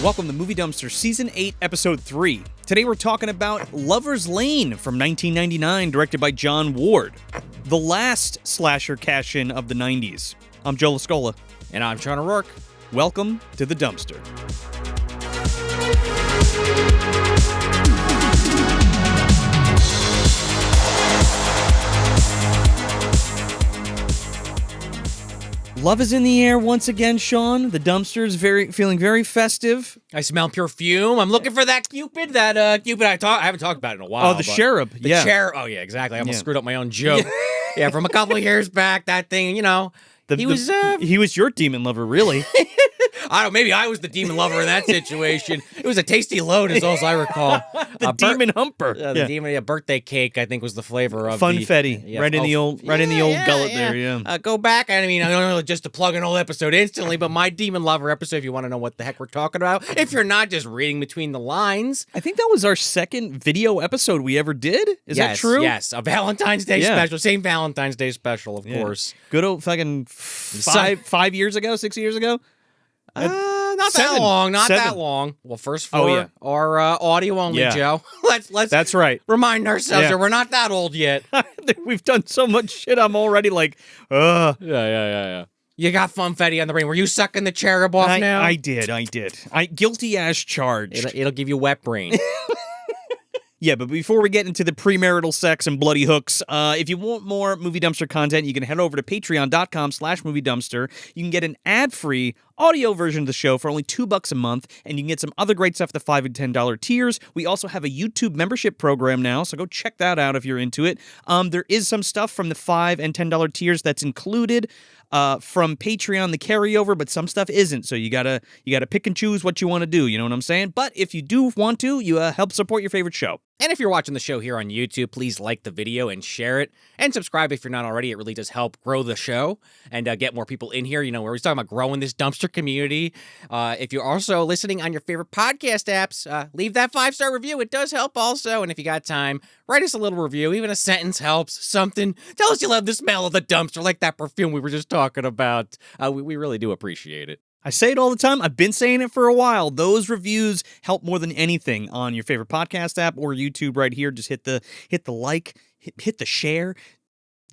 Welcome to Movie Dumpster Season 8, Episode 3. Today we're talking about Lover's Lane from 1999, directed by John Ward. The last slasher cash-in of the 90s. I'm Joe Lascola. And I'm Sean O'Rourke. Welcome to the dumpster. Love is in the air once again, Sean. The dumpster is feeling very festive. I smell perfume. I'm looking for that Cupid. That Cupid I haven't talked about it in a while. Oh, the cherub. Cherub. Oh, yeah, exactly. I almost screwed up my own joke. Yeah, from a couple of years back, that thing, you know. He was your demon lover, really. Maybe I was the demon lover in that situation. It was a tasty load, is all I recall. The demon humper. The demon birthday cake, I think, was the flavor of Funfetti, right in the old gullet there. Yeah. Go back. I mean, I don't know, just to plug an old episode instantly, but my demon lover episode. If you want to know what the heck we're talking about, if you're not just reading between the lines, I think that was our second video episode we ever did. Is that true? Yes, a Valentine's Day special, same Valentine's Day special, of course. Good old fucking 5 years ago, 6 years ago. Not that long. Well, first for our audio only, Joe. Let's. That's right. Remind ourselves that we're not that old yet. We've done so much shit. I'm already like, Yeah. You got funfetti on the brain. Were you sucking the cherub off now? I did. Guilty as charged. It'll give you wet brain. Yeah, but before we get into the premarital sex and bloody hooks, if you want more Movie Dumpster content, you can head over to patreon.com/moviedumpster. You can get an ad-free audio version of the show for only $2 a month, and you can get some other great stuff at the $5 and $10 tiers. We also have a YouTube membership program now, so go check that out if you're into it. There is some stuff from the $5 and $10 tiers that's included from Patreon, the carryover, but some stuff isn't. So you gotta pick and choose what you want to do. You know what I'm saying? But if you do want to, you help support your favorite show. And if you're watching the show here on YouTube, please like the video and share it, and subscribe if you're not already. It really does help grow the show and get more people in here. You know, we're always talking about growing this dumpster community. If you're also listening on your favorite podcast apps, leave that 5-star review. It does help also. And if you got time, write us a little review. Even a sentence helps. Something. Tell us you love the smell of the dumpster, like that perfume we were just talking about. We really do appreciate it. I say it all the time. I've been saying it for a while. Those reviews help more than anything on your favorite podcast app or YouTube right here. Just hit the like, hit the share.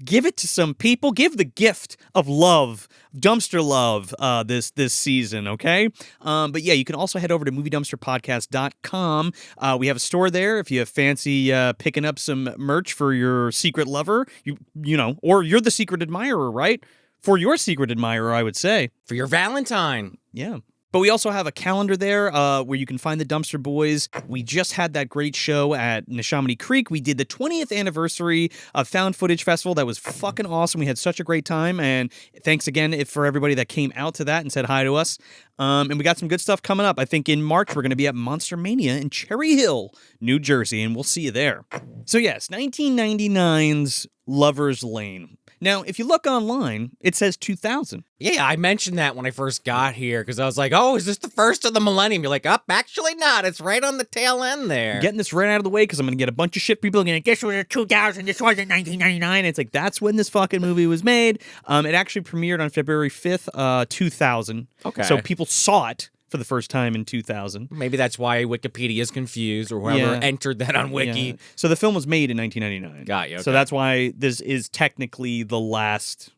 Give it to some people. Give the gift of love, dumpster love, this season, okay? But yeah, you can also head over to moviedumpsterpodcast.com. We have a store there if you fancy picking up some merch for your secret lover, you know, or you're the secret admirer, right? For your secret admirer, I would say. For your Valentine. Yeah. But we also have a calendar there where you can find the Dumpster Boys. We just had that great show at Neshaminy Creek. We did the 20th anniversary of Found Footage Festival. That was fucking awesome. We had such a great time. And thanks again for everybody that came out to that and said hi to us. And we got some good stuff coming up. I think in March, we're going to be at Monster Mania in Cherry Hill, New Jersey, and we'll see you there. So yes, 1999's Lover's Lane. Now, if you look online, it says 2000. Yeah, I mentioned that when I first got here, because I was like, oh, is this the first of the millennium? You're like, actually not. It's right on the tail end there. Getting this right out of the way, because I'm going to get a bunch of shit. People are going to, this was 2000, this wasn't 1999. It's like, that's when this fucking movie was made. It actually premiered on February 5th, 2000. Okay. So people saw it for the first time in 2000. Maybe that's why Wikipedia is confused, or whoever entered that on Wiki. Yeah. So the film was made in 1999. Got you. Okay. So that's why this is technically the last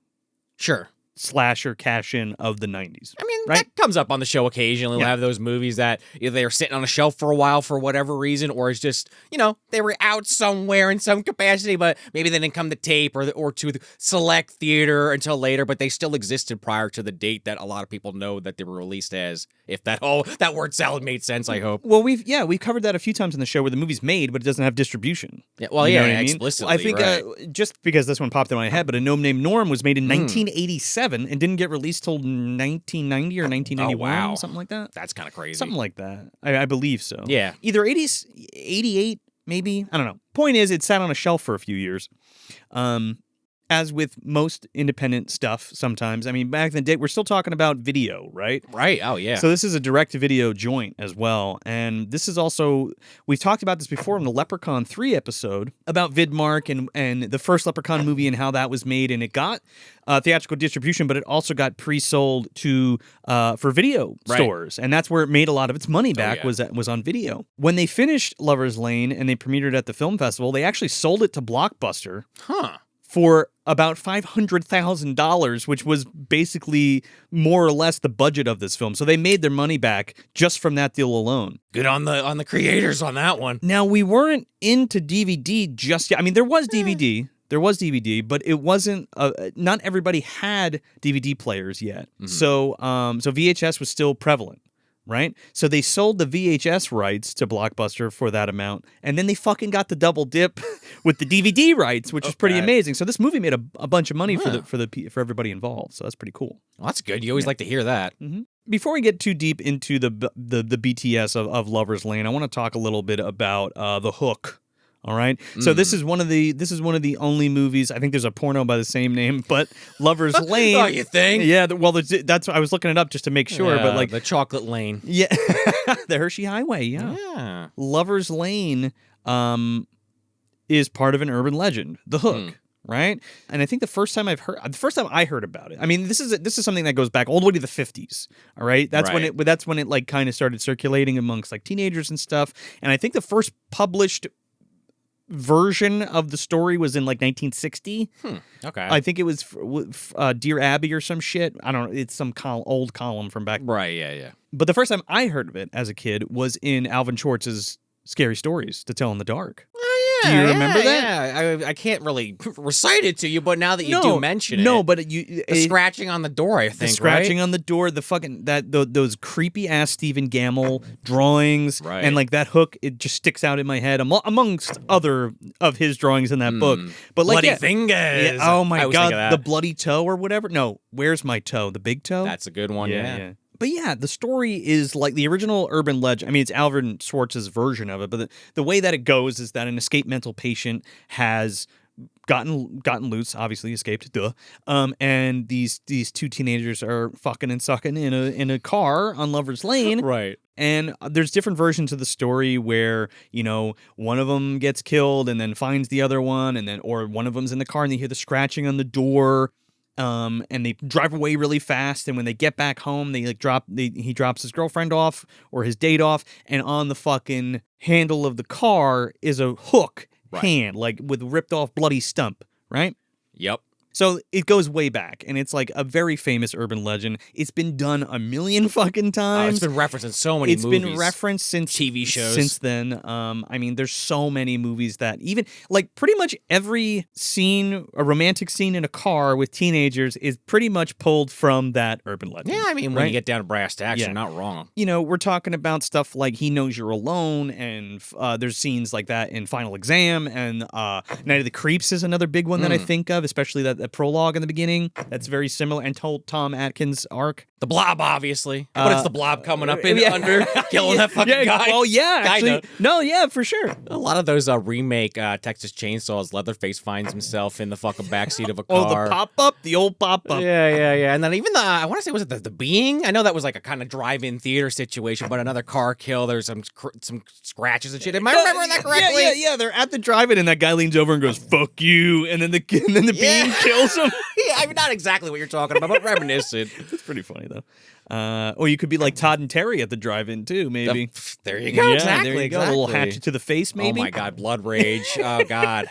slasher cash-in of the 90s. I mean, right? That comes up on the show occasionally. We'll have those movies that either they're sitting on a shelf for a while for whatever reason, or it's just, you know, they were out somewhere in some capacity, but maybe they didn't come to tape or to the select theater until later, but they still existed prior to the date that a lot of people know that they were released as. If that word salad made sense, I hope. Well, we've covered that a few times in the show where the movie's made, but it doesn't have distribution. Yeah, well, you know what I mean? Explicitly. I think just because this one popped in my head, but A Gnome Named Norm was made in 1987 and didn't get released till 1990 or 1991, something like that. That's kind of crazy. Something like that. I believe so. Yeah. Either 88, maybe. I don't know. Point is, it sat on a shelf for a few years. as with most independent stuff sometimes, I mean, back in the day, we're still talking about video, right? Right. Oh, yeah. So this is a direct-to-video joint as well. And this is also, we've talked about this before in the Leprechaun 3 episode about Vidmark and the first Leprechaun movie and how that was made. And it got theatrical distribution, but it also got pre-sold to for video stores. And that's where it made a lot of its money back, was on video. When they finished Lover's Lane and they premiered it at the film festival, they actually sold it to Blockbuster. For about $500,000, which was basically more or less the budget of this film. So they made their money back just from that deal alone. Good on the creators on that one. Now, we weren't into DVD just yet. I mean, there was DVD. There was DVD, but it wasn't. Not everybody had DVD players yet. So VHS was still prevalent. Right? So they sold the VHS rights to Blockbuster for that amount, and then they fucking got the double dip with the DVD rights, which is pretty amazing. So this movie made a bunch of money for everybody involved. So that's pretty cool. Well, that's good. You always like to hear that. Before we get too deep into the BTS of Lover's Lane, I want to talk a little bit about the hook. All right. So this is one of the only movies. I think there's a porno by the same name, but Lover's Lane. Oh, you think? Yeah. Well, that's I was looking it up just to make sure. But like the Chocolate Lane. Yeah, the Hershey Highway. Yeah. Lover's Lane is part of an urban legend. The hook. Right. And I think the first time I heard about it. I mean, this is something that goes back all the way to the 50s. All right. That's when it like kind of started circulating amongst like teenagers and stuff. And I think the first published version of the story was in like 1960. Okay. I think it was Dear Abby or some shit. I don't know. It's some old column from back. Right. Yeah. But the first time I heard of it as a kid was in Alvin Schwartz's Scary Stories to Tell in the Dark. Do you remember that? Yeah, I can't really recite it to you, but now that you do mention it. No, but the scratching on the door, I think, the scratching on the door, the fucking, those creepy-ass Stephen Gamble drawings, and like that hook, it just sticks out in my head, amongst other of his drawings in that book. But like, Bloody Fingers. Yeah, oh my God, the bloody toe or whatever. No, where's my toe? The big toe? That's a good one, yeah. But yeah, the story is like the original urban legend. I mean, it's Alvin Schwartz's version of it, but the way that it goes is that an escaped mental patient has gotten loose, obviously escaped, and these two teenagers are fucking and sucking in a car on Lover's Lane. Right. And there's different versions of the story where, you know, one of them gets killed and then finds the other one, or one of them's in the car and they hear the scratching on the door. And they drive away really fast, and when they get back home, he drops his girlfriend off or his date off, and on the fucking handle of the car is a hook hand, like with ripped off bloody stump, right? Yep. So it goes way back, and it's like a very famous urban legend. It's been done a million fucking times. It's been referenced in so many movies. It's been referenced since TV shows. Since then. I mean, there's so many movies that even, like, pretty much every scene, a romantic scene in a car with teenagers is pretty much pulled from that urban legend. Yeah, I mean, when you get down to brass tacks, you're not wrong. You know, we're talking about stuff like He Knows You're Alone, and there's scenes like that in Final Exam, and Night of the Creeps is another big one that I think of, especially that prologue in the beginning. That's very similar, and told Tom Atkins' arc. The Blob, obviously. But it's the Blob coming up in under, killing that fucking guy. Oh, yeah, actually. No, yeah, for sure. A lot of those remake Texas Chainsaws, Leatherface finds himself in the fucking backseat of a car. Oh, the pop-up? The old pop-up. Yeah. And then even I want to say, was it the Being? I know that was like a kind of drive-in theater situation, but another car kill, there's some scratches and shit. Am I remembering that correctly? Yeah. They're at the drive-in, and that guy leans over and goes, "Fuck you," and then the Being kills him. Yeah, I mean, not exactly what you're talking about, but reminiscent. It's pretty funny, though. Or you could be like Todd and Terry at the drive-in, too, maybe. There you go. Yeah, there you go. A little hatchet to the face, maybe. Oh, my God. Blood rage. Oh, God.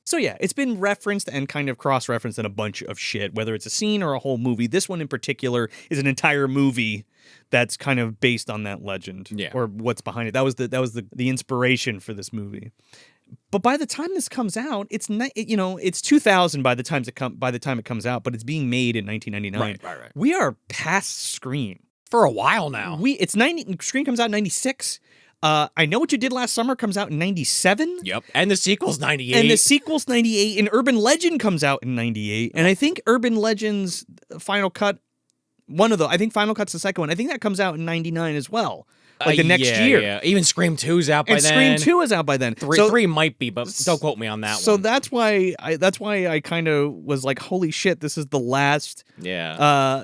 So, yeah, it's been referenced and kind of cross-referenced in a bunch of shit, whether it's a scene or a whole movie. This one in particular is an entire movie that's kind of based on that legend, or what's behind it. That was the inspiration for this movie. But by the time this comes out, it's 2000 by the time it comes out, but it's being made in 1999. Right. We are past Scream for a while now. Scream comes out in 96. I Know What You Did Last Summer comes out in 97. Yep. And the sequel's 98. And the sequel's 98. And Urban Legend comes out in 98. And I think Urban Legend's final cut One of the, I think Final Cut's the second one. I think that comes out in 99 as well. Like the next year. Yeah. Even Scream 2's out by and then. Scream 2 is out by then. Three might be, but don't quote me on that one. So that's why I kind of was like, holy shit, this is the last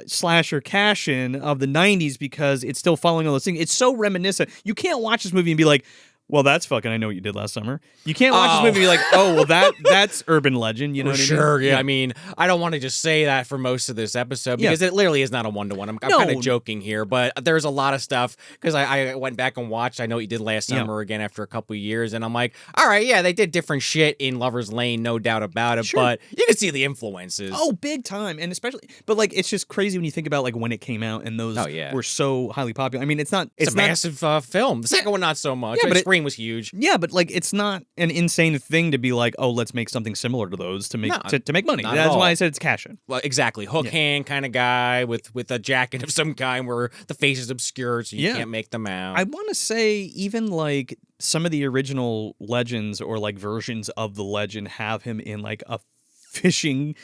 slasher cash-in of the 90s because it's still following all those things. It's so reminiscent. You can't watch this movie and be like, well, that's fucking I Know What You Did Last Summer. You can't watch this movie and be like, oh, well, that's urban legend. You know what I mean? Sure, yeah. I mean, I don't want to just say that for most of this episode because it literally is not a one-to-one. I'm kind of joking here, but there's a lot of stuff because I went back and watched I Know What You Did Last Summer again after a couple of years, and I'm like, all right, yeah, they did different shit in Lover's Lane, no doubt about it, but you can see the influences. Oh, big time. And especially, but like, it's just crazy when you think about like when it came out and those were so highly popular. I mean, it's a massive film. The second one, not so much. Yeah, but Scream was huge. Yeah, but like it's not an insane thing to be like, oh, let's make something similar to those to make to make money. That's why I said it's cash in. Well, exactly. Hook hand kind of guy with a jacket of some kind where the face is obscured so you can't make them out. I want to say even like some of the original legends or like versions of the legend have him in like a fishing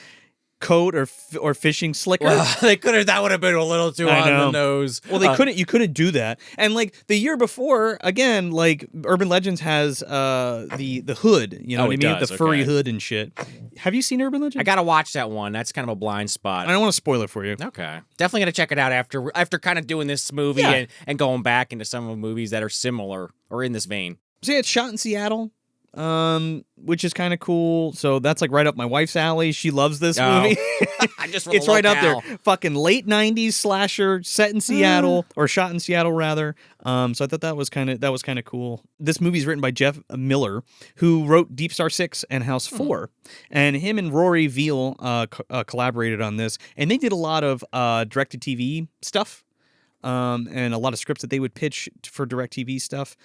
coat or fishing slicker. Well, that would have been a little too on the nose. Well, you couldn't do that. And like the year before, again, like Urban Legends has the hood, you know what I mean? Does, the furry hood and shit. Have you seen Urban Legends? I gotta watch that one. That's kind of a blind spot. I don't want to spoil it for you. Okay. Definitely gonna check it out after kind of doing this movie and going back into some of the movies that are similar or in this vein. So yeah, it's shot in Seattle. Which is kind of cool. So that's like right up my wife's alley. She loves this movie. It's right up there. Fucking late 90s slasher set in Seattle or shot in Seattle rather. So I thought that was kind of cool. This movie is written by Jeff Miller, who wrote Deep Star 6 and House 4. And him and Rory Veal collaborated on this, and they did a lot of direct-to-TV stuff. And a lot of scripts that they would pitch for DirecTV stuff.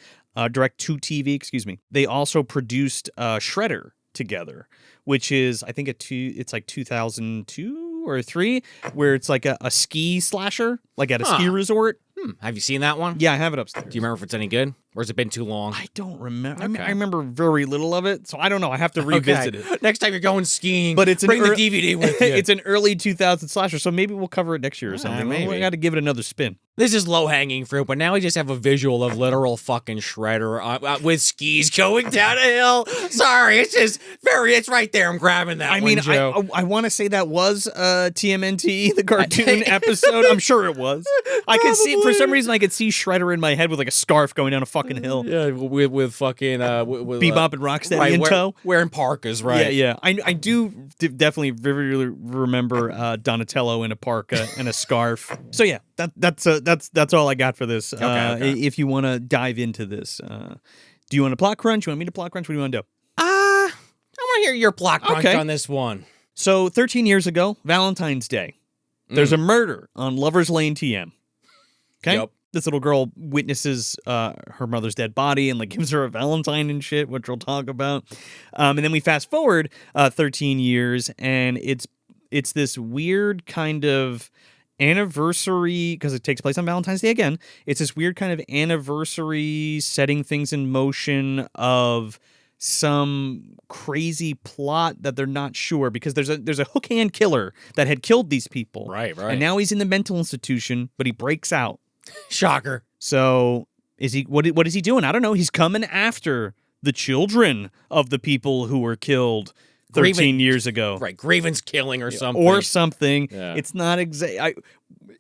Direct-to-TV, excuse me. They also produced Shredder together, which is, I think, it's like 2002 or 3, where it's like a ski slasher, like at a ski resort. Have you seen that one? Yeah, I have it upstairs. Do you remember if it's any good? Or has it been too long? I don't remember. Okay. I remember very little of it, so I don't know. I have to revisit it. Next time you're going skiing, but bring the DVD with you. It's an early 2000 slasher, so maybe we'll cover it next year or something. Maybe. We got to give it another spin. This is low-hanging fruit, but now we just have a visual of literal fucking Shredder with skis going down a hill. Sorry, it's right there. I'm grabbing that one, Joe. I want to say that was TMNT, the cartoon episode. I'm sure it was. I could see, for some reason, I could see Shredder in my head with like a scarf going down a fucking hill. Yeah, with fucking... with, Bebop and Rocksteady in tow. Wearing parkas, right? Yeah. I do definitely vividly remember Donatello in a parka and a scarf. So yeah, that's all I got for this. Okay. If you want to dive into this, do you want a plot crunch? You want me to plot crunch? What do you want to do? I want to hear your plot crunch on this one. So 13 years ago, Valentine's Day, there's a murder on Lover's Lane TM. Okay. Yep. This little girl witnesses her mother's dead body and like gives her a Valentine and shit, which we'll talk about. And then we fast forward 13 years, and it's this weird kind of anniversary, because it takes place on Valentine's Day again. It's this weird kind of anniversary setting things in motion of some crazy plot that they're not sure, because there's a hook hand killer that had killed these people. Right. And now he's in the mental institution, but he breaks out. Shocker. So is he what is he doing? I don't know. He's coming after the children of the people who were killed 13 years ago. Right, grievance killing or something. Yeah. It's not exact.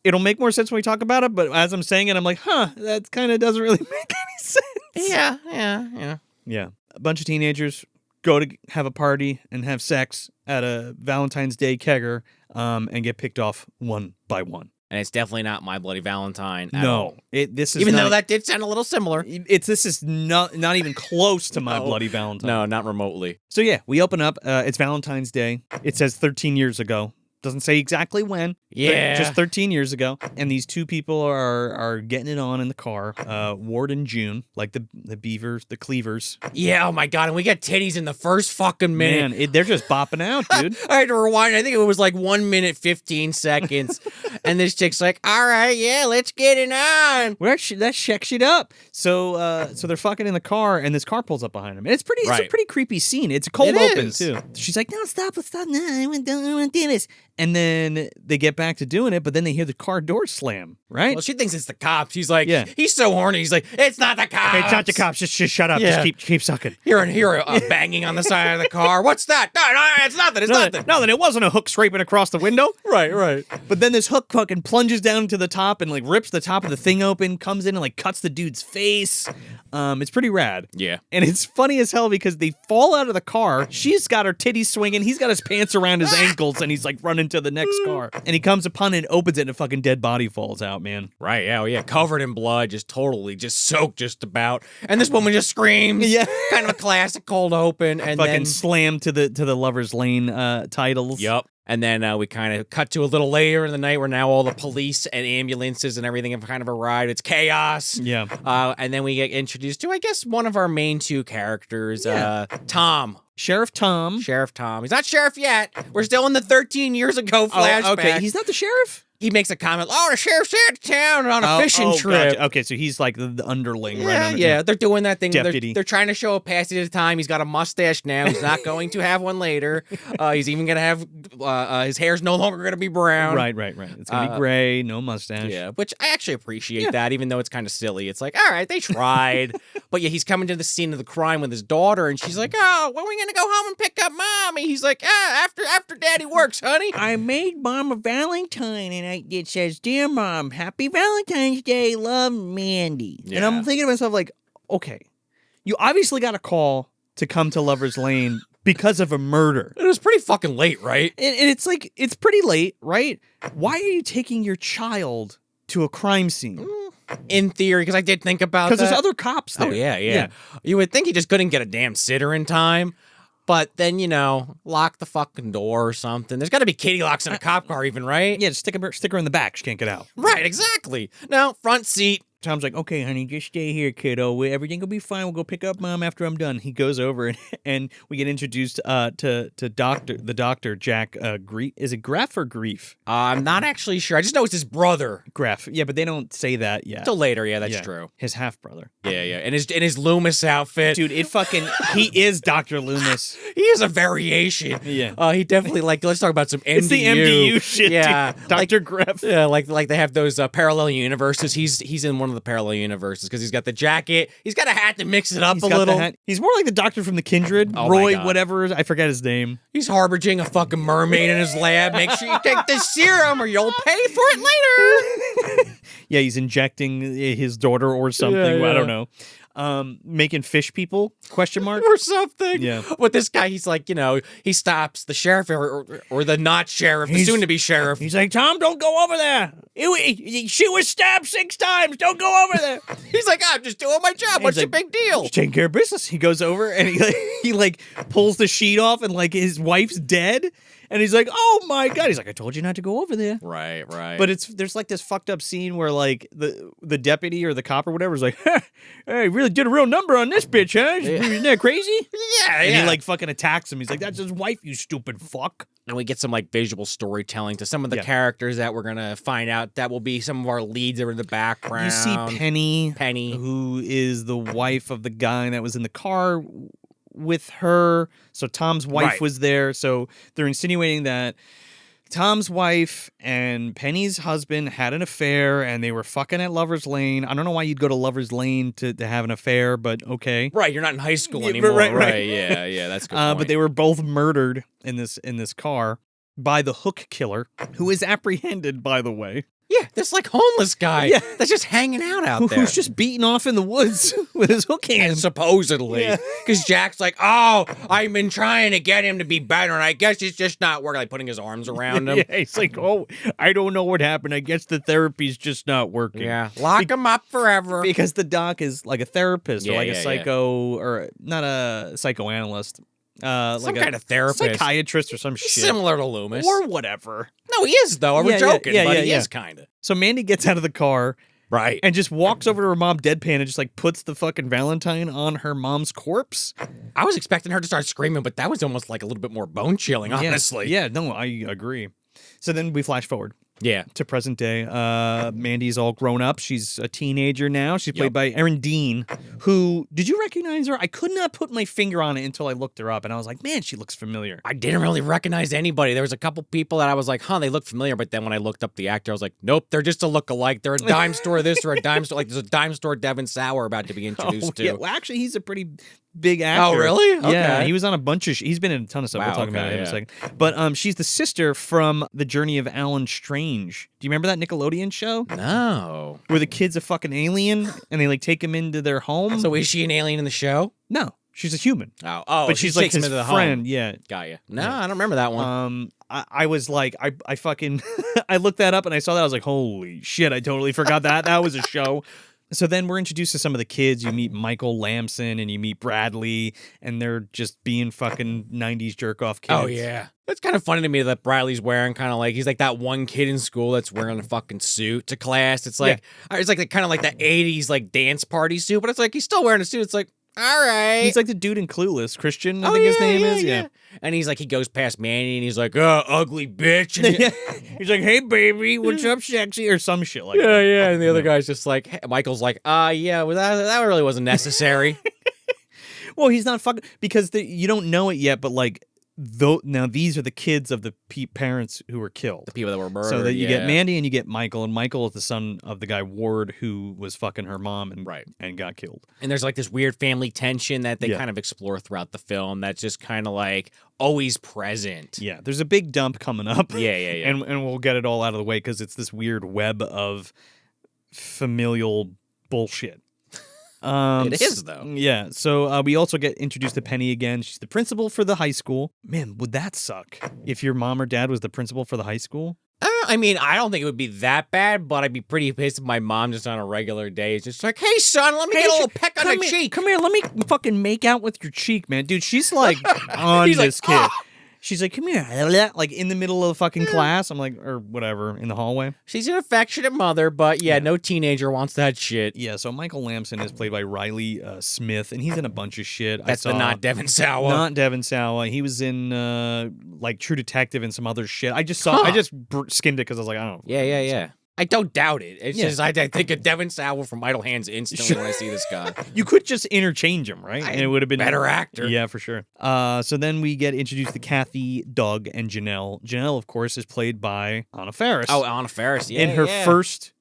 It'll make more sense when we talk about it, but as I'm saying it, I'm like, that kind of doesn't really make any sense. Yeah. A bunch of teenagers go to have a party and have sex at a Valentine's Day kegger and get picked off one by one. And it's definitely not My Bloody Valentine at all. This is even though that did sound a little similar. This is not even close to My Bloody Valentine. No, not remotely. So yeah, we open up. It's Valentine's Day. It says 13 years ago. Doesn't say exactly when. Yeah. Just 13 years ago. And these two people are getting it on in the car. Ward and June, like the beavers, the cleavers. Yeah, oh my God. And we get titties in the first fucking minute. Man, they're just bopping out, dude. I had to rewind. I think it was like 1 minute, 15 seconds. And this chick's like, all right, yeah, let's get it on. Let's check shit up. So they're fucking in the car, and this car pulls up behind them. And it's a pretty creepy scene. It's a cold open, too. She's like, no, stop. No, I want to do this. And then they get back to doing it, but then they hear the car door slam, right? Well, she thinks it's the cops. He's like, Yeah. he's so horny. He's like, it's not the cops. Hey, it's not the cops. Just shut up. Yeah. Just keep sucking. Hear banging on the side of the car. What's that? No, it's nothing. It's nothing. No, then it wasn't a hook scraping across the window. Right. But then this hook fucking plunges down to the top and like rips the top of the thing open, comes in and like cuts the dude's face. It's pretty rad. Yeah. And it's funny as hell because they fall out of the car. She's got her titties swinging. He's got his pants around his ankles and he's like running to the next car. And he comes upon it and opens it and a fucking dead body falls out, man. Right, yeah, covered in blood, just totally, just soaked just about. And this woman just screams. Yeah. Kind of a classic cold open. And Fucking then slammed to the Lover's Lane titles. Yep. And then we kind of cut to a little later in the night where now all the police and ambulances and everything have kind of arrived. It's chaos. Yeah. And then we get introduced to, I guess, one of our main two characters, Tom. Sheriff Tom. Sheriff Tom. He's not sheriff yet. We're still in the 13 years ago flashback. Oh, okay. He's not the sheriff? He makes a comment, the sheriff's here to town on a fishing trip. Gotcha. Okay, so he's like the underling. Yeah, right? yeah. They're doing that thing. Deputy. They're trying to show a passage of time. He's got a mustache now. He's not going to have one later. He's even going to have, his hair's no longer going to be brown. Right. It's going to be gray, no mustache. Yeah, which I actually appreciate that, even though it's kind of silly. It's like, all right, they tried. But yeah, he's coming to the scene of the crime with his daughter, and she's like, oh, when are we going to go home and pick up Mommy? He's like, after Daddy works, honey. I made Mom a Valentine, and it says, Dear Mom, happy Valentine's Day, love, Mandy. Yeah. And I'm thinking to myself, like, okay, you obviously got a call to come to Lover's Lane because of a murder. It was pretty fucking late, right? And it's like, it's pretty late, right? Why are you taking your child to a crime scene? In theory, because I did think about that. Because there's other cops there. Oh, yeah. You would think he just couldn't get a damn sitter in time. But then, lock the fucking door or something. There's got to be kitty locks in a cop car even, right? Yeah, just stick her in the back. She can't get out. Right, exactly. No, front seat. Tom's like, okay, honey, just stay here, kiddo. Everything will be fine. We'll go pick up Mom after I'm done. He goes over and we get introduced to the doctor, Jack. Is it Graff or Grief? I'm not actually sure. I just know it's his brother. Graff. Yeah, but they don't say that yet. Till later, yeah, that's true. His half brother. Yeah. And his Loomis outfit. Dude, he is Dr. Loomis. He is a variation. Yeah. He definitely, let's talk about some MDU. It's the MDU shit, yeah, dude. Dr. Graff. Yeah, like they have those parallel universes. He's in one of the parallel universes because he's got the jacket. He's got a hat to mix it up a little. He's more like the doctor from the Kindred. Oh, Roy, whatever. I forget his name. He's harboring a fucking mermaid in his lab. Make sure you take the serum or you'll pay for it later. Yeah, he's injecting his daughter or something. Yeah. I don't know. Making fish people, question mark? Or something. Yeah. But this guy, he's like, he stops the sheriff or the not sheriff, the soon-to-be sheriff. He's like, Tom, don't go over there. She was stabbed 6 times. Don't go over there. He's like, I'm just doing my job. What's your big deal? He's taking care of business. He goes over and he pulls the sheet off and his wife's dead. And he's like, oh my God. He's like, I told you not to go over there. Right. But there's this fucked up scene where the deputy or the cop or whatever is like, hey, really did a real number on this bitch, huh? Isn't that crazy? Yeah. And he fucking attacks him. He's like, that's his wife, you stupid fuck. And we get some visual storytelling to some of the characters that we're going to find out that will be some of our leads that are in the background. You see Penny, who is the wife of the guy that was in the car with her. So Tom's wife was there. So they're insinuating that Tom's wife and Penny's husband had an affair and they were fucking at Lover's Lane. I don't know why you'd go to Lover's Lane to have an affair, but okay. Right, you're not in high school anymore. Right. Yeah, that's a good point. But they were both murdered in this car by the hook killer, who is apprehended, by the way. Yeah, this homeless guy that's just hanging out there. Who's just beating off in the woods with his hook hand. And supposedly. Because Jack's like, oh, I've been trying to get him to be better, and I guess it's just not working. Putting his arms around him. Yeah, he's like, oh, I don't know what happened. I guess the therapy's just not working. Yeah, lock him up forever. Because the doc is like a therapist or a psycho, or not a psychoanalyst. Some kind of therapist. Psychiatrist or some shit. Similar to Loomis. Or whatever. No, he is, though. We're joking, but he is kind of. So Mandy gets out of the car. Right. And just walks over to her mom deadpan and just puts the fucking Valentine on her mom's corpse. I was expecting her to start screaming, but that was almost a little bit more bone chilling, honestly. Yeah, no, I agree. So then we flash forward. Yeah. to present day. Mandy's all grown up. She's a teenager now. She's played by Erin Dean, who, did you recognize her? I could not put my finger on it until I looked her up, and I was like, man, she looks familiar. I didn't really recognize anybody. There was a couple people that I was like, huh, they look familiar. But then when I looked up the actor, I was like, nope, they're just a look-alike. They're a dime store this or a dime store. Like, there's a dime store Devin Sauer about to be introduced to. Yeah. Well, actually, he's a pretty big actor. Oh, really? Okay. Yeah, he was on a bunch of... he's been in a ton of stuff. Wow, we'll talk about it in a second. But she's the sister from The Journey of Alan Strange. Do you remember that Nickelodeon show? No. Where the kid's a fucking alien, and they, like, take him into their home? So is she an alien in the show? No. She's a human. Oh, but she's like his him into the friend. home. Yeah. Got you. No, I don't remember that one. I was like, I fucking... I looked that up, and I saw that. I was like, holy shit, I totally forgot that. That was a show. So then we're introduced to some of the kids. You meet Michael Lamson and you meet Bradley, and they're just being fucking 90s jerk-off kids. Oh, yeah. It's kind of funny to me that Bradley's wearing kind of like, he's like that one kid in school that's wearing a fucking suit to class. It's like, it's like kind of like the 80s like dance party suit, but it's like, he's still wearing a suit. It's like, all right. He's like the dude in Clueless, Christian, I think his name is. Yeah. And he's like, he goes past Manny and he's like, oh, ugly bitch. And he's like, hey, baby, what's up, sexy? Or some shit like that. Yeah. And the other guy's just like, hey, Michael's like, yeah, well, that really wasn't necessary. Well, he's not fucking, because you don't know it yet, but like, now these are the kids of the parents who were killed. The people that were murdered. So that you get Mandy and you get Michael, and Michael is the son of the guy Ward who was fucking her mom and got killed. And there's like this weird family tension that they kind of explore throughout the film that's just kind of like always present. Yeah, there's a big dump coming up. Yeah. And we'll get it all out of the way because it's this weird web of familial bullshit. It is, though. Yeah. So we also get introduced to Penny again. She's the principal for the high school. Man, would that suck if your mom or dad was the principal for the high school? I mean, I don't think it would be that bad, but I'd be pretty pissed if my mom just on a regular day is just like, hey, son, let me get a little peck on the cheek. Come here, let me fucking make out with your cheek, man. Dude, she's like on this kid. Oh! She's like, come here, like in the middle of the fucking class. I'm like, or whatever, in the hallway. She's an affectionate mother, but no teenager wants that shit. Yeah, so Michael Lamson is played by Riley Smith, and he's in a bunch of shit. That's the not Devin Sauer. Not Devin Sauer. He was in like True Detective and some other shit. I just skimmed it because I was like, I don't know. Yeah. I don't doubt it. It's just I think of Devin Sauer from Idle Hands instantly when I see this guy. You could just interchange him, right? And it would have been better actor. Yeah, for sure. So then we get introduced to Kathy, Doug, and Janelle. Janelle, of course, is played by Anna Faris. Oh, Anna Faris, yeah. In her first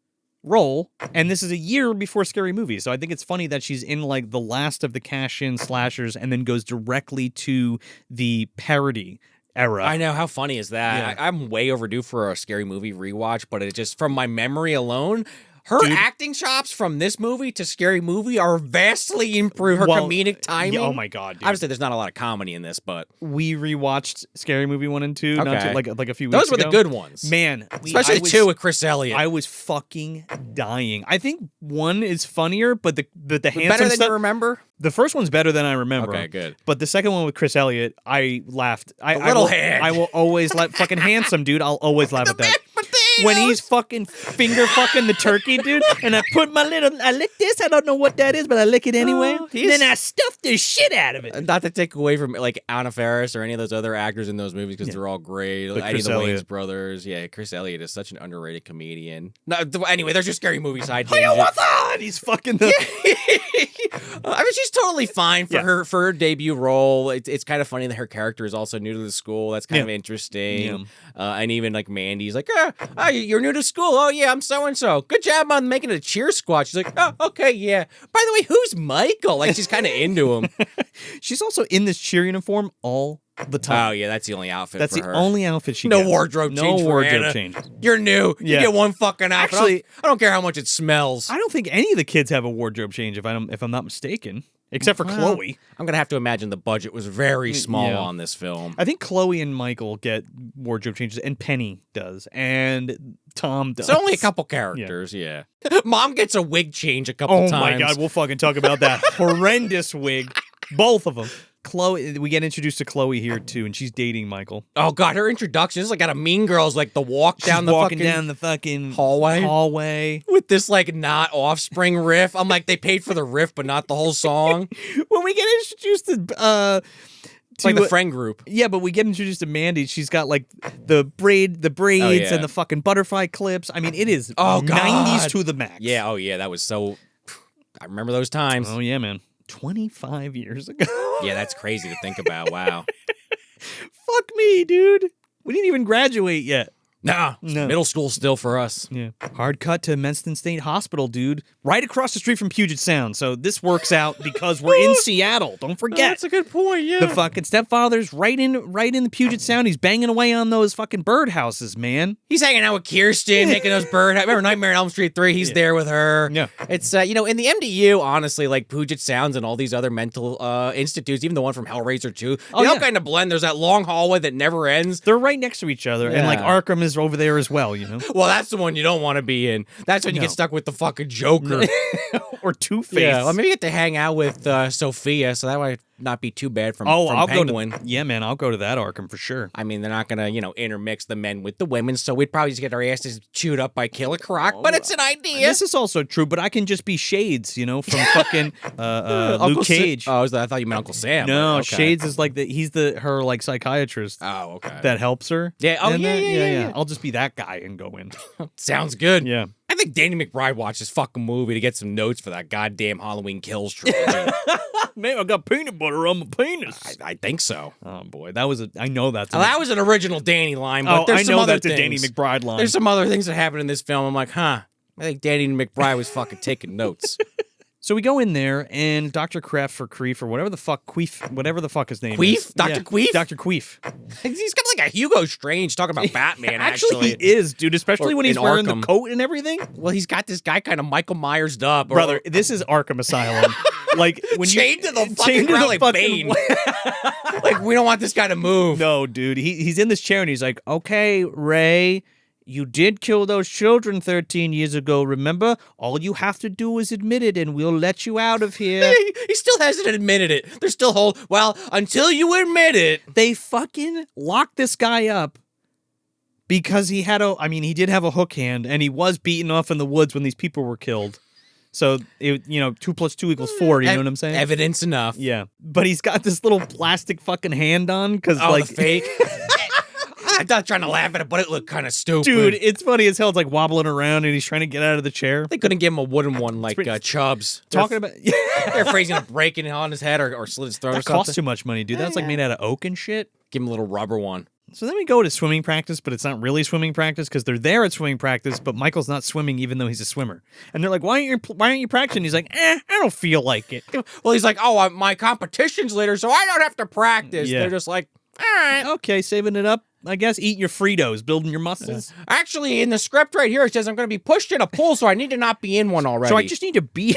role, and this is a year before Scary Movie, so I think it's funny that she's in like the last of the cash-in slashers and then goes directly to the parody era. I know, how funny is that? Yeah. I'm way overdue for a Scary Movie rewatch, but it just, from my memory alone, her acting chops from this movie to Scary Movie are vastly improved. Her comedic timing. Yeah, oh my god, dude. Obviously, there's not a lot of comedy in this, but we rewatched Scary Movie 1 and 2 like a few weeks ago. Those were the good ones. Man. Especially 2 with Chris Elliott. I was fucking dying. I think 1 is funnier, but the handsome better than stuff, you remember? The first one's better than I remember. Okay, good. But the second one with Chris Elliott, I laughed. I will always let fucking handsome, dude. I'll always laugh at that. When he's fucking finger fucking the turkey, dude, and I lick this, I don't know what that is, but I lick it anyway. And then I stuff the shit out of it. Not to take away from like Anna Faris or any of those other actors in those movies because they're all great. Any of the Wayans brothers. Yeah, Chris Elliott is such an underrated comedian. No, anyway, there's your Scary Movie side. Hey, what's on? He's fucking the... I mean, she's totally fine for her debut role. It's kind of funny that her character is also new to the school. That's kind of interesting. And even like Mandy's like, you're new to school. Oh yeah, I'm so and so. Good job on making a cheer squad. She's like, oh okay, yeah. By the way, who's Michael? Like she's kind of into him. She's also in this cheer uniform all the time. Oh yeah, that's the only outfit. That's for the her. only outfit she no gets. Wardrobe change. No for wardrobe Anna. change. You're new. You get one fucking outfit. Actually, I don't care how much it smells. I don't think any of the kids have a wardrobe change if I'm not mistaken. Except for Chloe. I'm going to have to imagine the budget was very small on this film. I think Chloe and Michael get wardrobe changes, and Penny does, and Tom does. It's only a couple characters, yeah. Mom gets a wig change a couple times. Oh my god, we'll fucking talk about that horrendous wig. Both of them. Chloe, we get introduced to Chloe here too, and she's dating Michael. Oh god, her introduction is like out of Mean Girls, like the walk down the fucking hallway with this like not Offspring riff. I'm like, they paid for the riff, but not the whole song. When we get introduced to It's like the friend group. Yeah, but we get introduced to Mandy. She's got like the braids and the fucking butterfly clips. I mean, it is 90s to the max. Yeah, oh yeah, that was so... I remember those times. Oh yeah, man. 25 years ago. Yeah, that's crazy to think about. Wow. Fuck me, dude. We didn't even graduate yet. Nah, No. middle school still for us. Yeah. Hard cut to Winston State Hospital, dude. Right across the street from Puget Sound. So this works out because we're in Seattle. Don't forget. That's a good point, yeah. The fucking stepfather's right in the Puget Sound. He's banging away on those fucking birdhouses, man. He's hanging out with Kirsten, making those bird... Remember Nightmare on Elm Street 3? He's there with her. Yeah. It's, in the MDU, honestly, like Puget Sounds and all these other mental institutes, even the one from Hellraiser 2, they all kind of blend. There's that long hallway that never ends. They're right next to each other. And like Arkham is over there as well, you know? Well, that's the one you don't want to be in. That's when you get stuck with the fucking Joker. Or Two-Face. Yeah, well, maybe you get to hang out with Sophia, so that might not be too bad from Penguin. Yeah, man, I'll go to that Arkham for sure. I mean, they're not going to, intermix the men with the women, so we'd probably just get our asses chewed up by Killer Croc, but it's an idea. This is also true, but I can just be Shades, from fucking Luke Cage. I thought you meant Uncle Sam. No, okay. Shades is like he's her like psychiatrist. Oh, okay. That helps her. Yeah. Oh, yeah. I'll just be that guy and go in. Sounds good. Yeah. I think Danny McBride watched this fucking movie to get some notes for that goddamn Halloween Kills trilogy. Man, I got peanut butter on my penis. I think so. Oh boy, I know that's. That was an original Danny line, but there's some other things. A Danny McBride line. There's some other things that happen in this film. I'm like, I think Danny McBride was fucking taking notes. So we go in there, and Dr. Kreff or Creef or whatever the fuck his name Queef? is. Dr. Queef? Dr. Queef. He's got like a Hugo Strange talking about Batman, actually. He is, dude, especially when he's wearing the coat and everything. Well, he's got this guy kind of Michael Myers up. Brother, this is Arkham Asylum. Like when chained to the fucking ground like Bane. Like, we don't want this guy to move. No, dude. He's in this chair, and he's like, okay, Ray, you did kill those children 13 years ago, remember? All you have to do is admit it, and we'll let you out of here. He still hasn't admitted it. They're still until you admit it. They fucking locked this guy up because he did have a hook hand, and he was beaten off in the woods when these people were killed. So, 2 + 2 = 4, you know what I'm saying? Evidence enough. Yeah. But he's got this little plastic fucking hand on, because the fake? I'm not trying to laugh at it, but it looked kind of stupid. Dude, it's funny as hell. It's like wobbling around, and he's trying to get out of the chair. They couldn't give him a wooden one like Chubbs. They're afraid he's going to break it on his head or slit his throat or something. That costs too much money, dude. That's like made out of oak and shit. Give him a little rubber one. So then we go to swimming practice, but it's not really swimming practice because they're there at swimming practice, but Michael's not swimming even though he's a swimmer. And they're like, why aren't you practicing? He's like, I don't feel like it. Well, he's like, my competition's later, so I don't have to practice. Yeah. They're just like, all right. Okay, saving it up, I guess. Eating your Fritos, building your muscles. Actually, in the script right here, it says I'm going to be pushed in a pool, so I need to not be in one already. So I just need to be...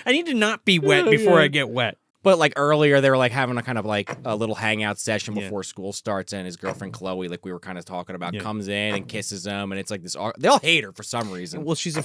I need to not be wet before I get wet. But like earlier, they were like having a kind of like a little hangout session before school starts, and his girlfriend Chloe, like we were kind of talking about, comes in and kisses him, and it's like this. They all hate her for some reason. Well, she's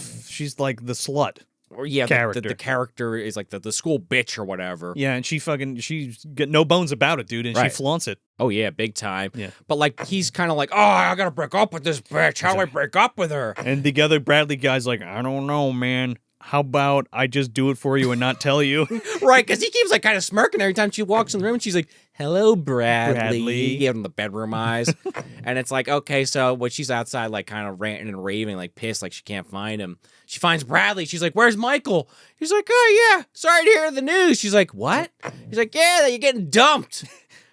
like the slut. Or character. The character is like the school bitch or whatever. Yeah, and she's got no bones about it, dude, and she flaunts it. Oh yeah, big time. Yeah. But like he's kind of like, I gotta break up with this bitch. How do I break up with her? And the other Bradley guy's like, I don't know, man. How about I just do it for you and not tell you? Right, because he keeps like kind of smirking every time she walks in the room, and she's like, hello, Bradley. Give him the bedroom eyes. And it's like, okay, so when she's outside, like kind of ranting and raving, like pissed, like she can't find him. She finds Bradley. She's like, where's Michael? He's like, oh, yeah, sorry to hear the news. She's like, what? He's like, yeah, you're getting dumped.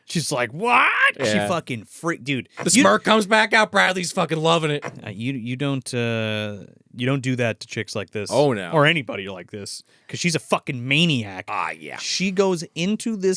She's like, what? Yeah. She fucking freak, dude. The smirk comes back out. Bradley's fucking loving it. You don't do that to chicks like this. Oh no, or anybody like this, because she's a fucking maniac. Yeah. She goes into the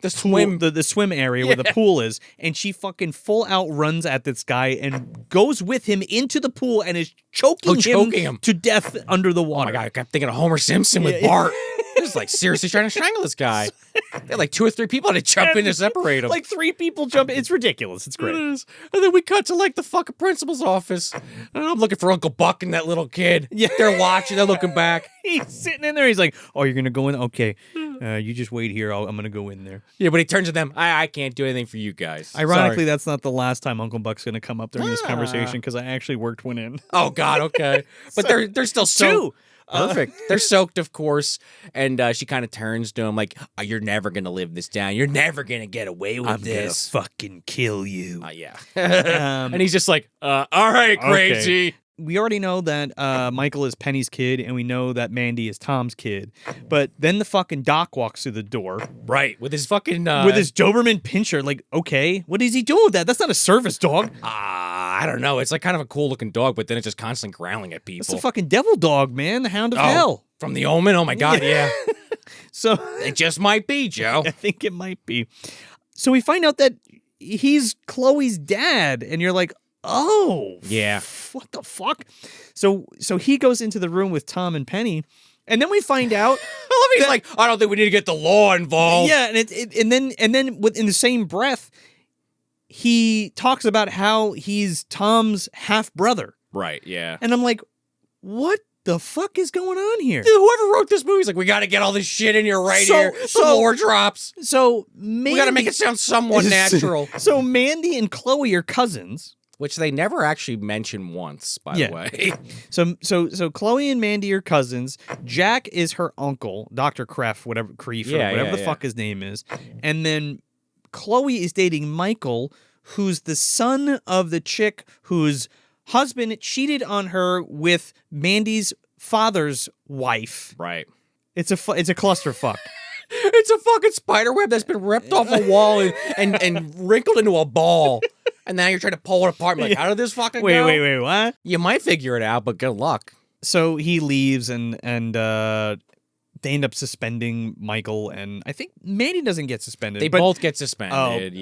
swim area where the pool is, and she fucking full out runs at this guy and goes with him into the pool and is choking him to death under the water. Oh my god, I kept thinking of Homer Simpson with Bart. Just like seriously trying to strangle this guy. They had like 2 or 3 people to jump in to separate him. Like 3 people jump in. It's ridiculous. It's great. It is. And then we cut to like the fucking principal's office. And I'm looking for Uncle Buck and that little kid. Yeah. They're watching. They're looking back. He's sitting in there. He's like, oh, you're going to go in? Okay. You just wait here. I'm going to go in there. Yeah, but he turns to them. I can't do anything for you guys. Ironically, that's not the last time Uncle Buck's going to come up during this conversation because I actually worked one in. Oh, God. Okay. But they're still so... Perfect. They're soaked, of course, and she kind of turns to him like, oh, "You're never gonna live this down. You're never gonna get away with this. I'm gonna fucking kill you." Yeah. And he's just like, "All right, crazy." Okay. We already know that Michael is Penny's kid, and we know that Mandy is Tom's kid. But then the fucking Doc walks through the door. Right, with his fucking... with his Doberman pinscher. Like, okay, what is he doing with that? That's not a service dog. I don't know. It's like kind of a cool-looking dog, but then it's just constantly growling at people. It's a fucking devil dog, man. The Hound of Hell. From The Omen? Oh, my God, yeah. So it just might be, Joe. I think it might be. So we find out that he's Chloe's dad, and you're like, oh. Yeah. What the fuck? So he goes into the room with Tom and Penny, and then we find out. He's like, I don't think we need to get the law involved. Yeah, and then in the same breath, he talks about how he's Tom's half brother. Right. Yeah. And I'm like, what the fuck is going on here? Dude, whoever wrote this movie is like, we got to get all this shit in here here. Some lore drops. So Mandy, we got to make it sound somewhat natural. So Mandy and Chloe are cousins. Which they never actually mention once, by the way. So Chloe and Mandy are cousins. Jack is her uncle, Dr. Kreff, whatever the fuck his name is. And then Chloe is dating Michael, who's the son of the chick whose husband cheated on her with Mandy's father's wife. Right. It's a clusterfuck. It's a fucking spider web that's been ripped off a wall and wrinkled into a ball. And now you're trying to pull it apart. I'm like, how did this fucking go? Wait, what? You might figure it out, but good luck. So he leaves, and they end up suspending Michael, and I think Mandy doesn't get suspended. They both get suspended,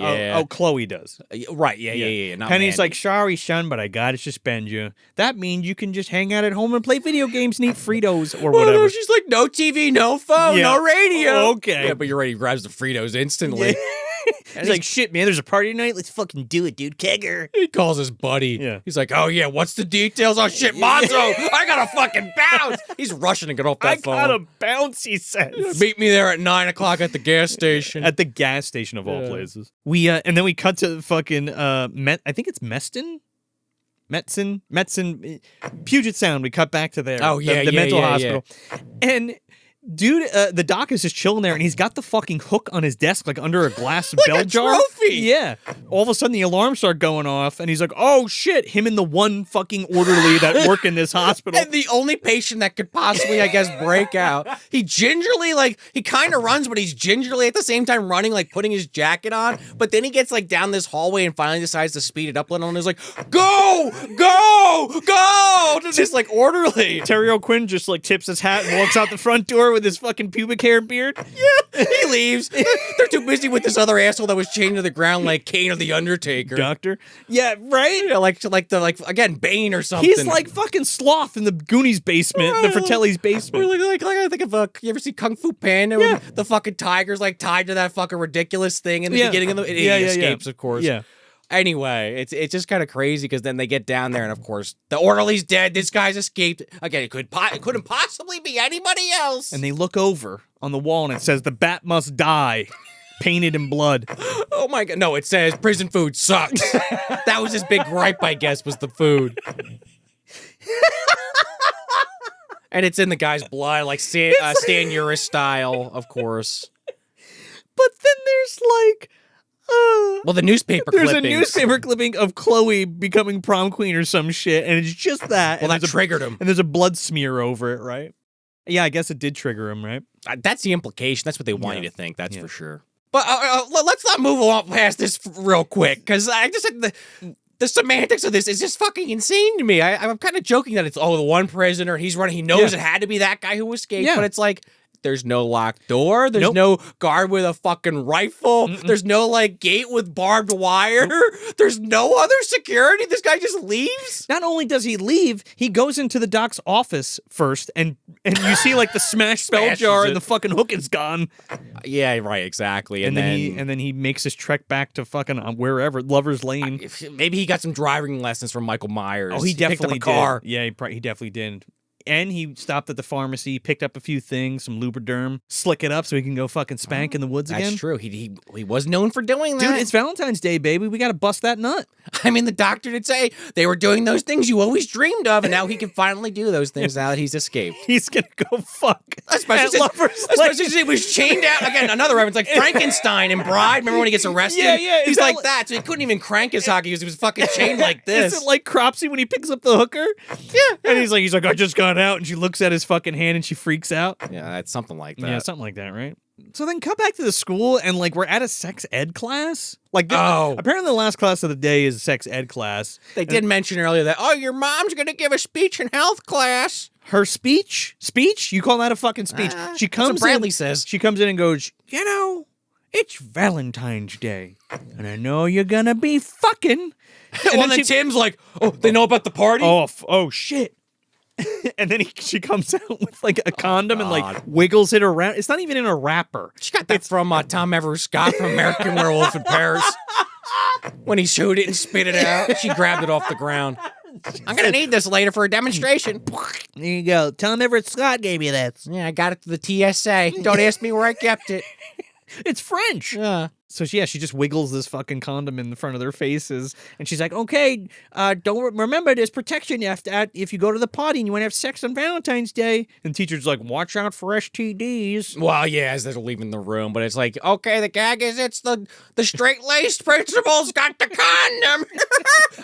Chloe does. Right, yeah. Not Penny's Mandy. like, sorry, son, but I gotta suspend you. That means you can just hang out at home and play video games and eat Fritos or whatever. No, she's like, no TV, no phone, no radio. Okay. Yeah, but you're right, he grabs the Fritos instantly. Yeah. He's like, shit, man, there's a party tonight. Let's fucking do it, dude. Kegger. He calls his buddy. Yeah. He's like, oh, yeah, what's the details? Oh, shit, Monzo, I gotta fucking bounce. He's rushing to get off that phone. I gotta bounce, he says. Meet me there at 9 o'clock at the gas station. At the gas station of all places. We and then we cut to fucking I think it's Metzen, Puget Sound. We cut back to there. Oh, yeah, the mental hospital. Yeah. And dude, the doc is just chilling there, and he's got the fucking hook on his desk, like under a glass like bell a jar. Trophy. Yeah. All of a sudden, the alarms start going off, and he's like, "Oh shit!" Him and the one fucking orderly that work in this hospital, and the only patient that could possibly, I guess, break out. He gingerly, he kind of runs, but he's gingerly at the same time running, like putting his jacket on. But then he gets like down this hallway and finally decides to speed it up a little, and is like, "Go, go, go!" To this like orderly. Terry O'Quinn just like tips his hat and walks out the front door with his fucking pubic hair and beard. Yeah, he leaves. They're too busy with this other asshole that was chained to the ground like Kane or the Undertaker. Doctor? Yeah, right? Yeah, like again, Bane or something. He's like fucking Sloth in the Goonies basement, the Fratelli's basement. Or like I think of you ever see Kung Fu Panda? Yeah. When the fucking tiger's like tied to that fucking ridiculous thing in the beginning of the he escapes, of course. Yeah. Anyway, it's just kind of crazy because then they get down there and of course the orderly's dead. This guy's escaped. Again, it couldn't possibly be anybody else. And they look over on the wall and it says, "The bat must die," painted in blood. Oh my God. No, it says prison food sucks. That was his big gripe, I guess, was the food. And it's in the guy's blood, like Stan Uris style, of course. But then there's like... well, the newspaper There's clippings. a newspaper clipping of Chloe becoming prom queen or some shit, and it's just that. Well, and that triggered him. And there's a blood smear over it, right? Yeah, I guess it did trigger him, right? That's the implication. That's what they want you to think. That's for sure. But let's not move on past this real quick, because I just said the semantics of this is just fucking insane to me. I'm kind of joking that it's, the one prisoner, he's running, he knows it had to be that guy who escaped, but it's like, there's no locked door. There's no guard with a fucking rifle. There's no like gate with barbed wire. There's no other security. This guy just leaves. Not only does he leave, he goes into the doc's office first, and you see like the smashed spell jar and the fucking hook is gone. Yeah, right, exactly. And then he makes his trek back to fucking wherever, Lover's Lane. Maybe he got some driving lessons from Michael Myers. Oh, he definitely picked up a car. did. Yeah, he definitely did. And he stopped at the pharmacy, picked up a few things, some Lubriderm, slick it up so he can go fucking spank in the woods again. That's true. He was known for doing that. Dude, it's Valentine's Day, baby. We got to bust that nut. I mean, the doctor did say they were doing those things you always dreamed of, and now he can finally do those things now that he's escaped. He's going to go fuck. Especially since he was chained out. Again, another reference, like Frankenstein in Bride. Remember when he gets arrested? Yeah. He's like that, so he couldn't even crank his hockey because he was fucking chained like this. Is it like Cropsy when he picks up the hooker? Yeah. And he's like, I just got out. And she looks at his fucking hand and she freaks out. Yeah, it's something like that. Yeah, something like that, right? So then cut back to the school and like we're at a sex ed class. Like, apparently the last class of the day is a sex ed class. They did mention earlier that, your mom's going to give a speech in health class. Her speech? Speech? You call that a fucking speech? She comes that's what Bradley says. She comes in and goes, it's Valentine's Day. And I know you're going to be fucking. And then Tim's like, they know about the party? Oh shit. And then she comes out with like a condom and like wiggles it around. It's not even in a wrapper. She got that from Tom Everett Scott from American Werewolf in Paris. When he showed it and spit it out, she grabbed it off the ground. I'm going to need this later for a demonstration. There you go. Tom Everett Scott gave you that. Yeah, I got it to the TSA. Don't ask me where I kept it. It's French. Yeah. So she just wiggles this fucking condom in the front of their faces, and she's like, "Okay, don't remember there's protection if you go to the party and you want to have sex on Valentine's Day." And the teacher's like, "Watch out for STDs." Well, yeah, as they're leaving the room, but it's like, okay, the gag is it's the straight-laced principal's got the condom.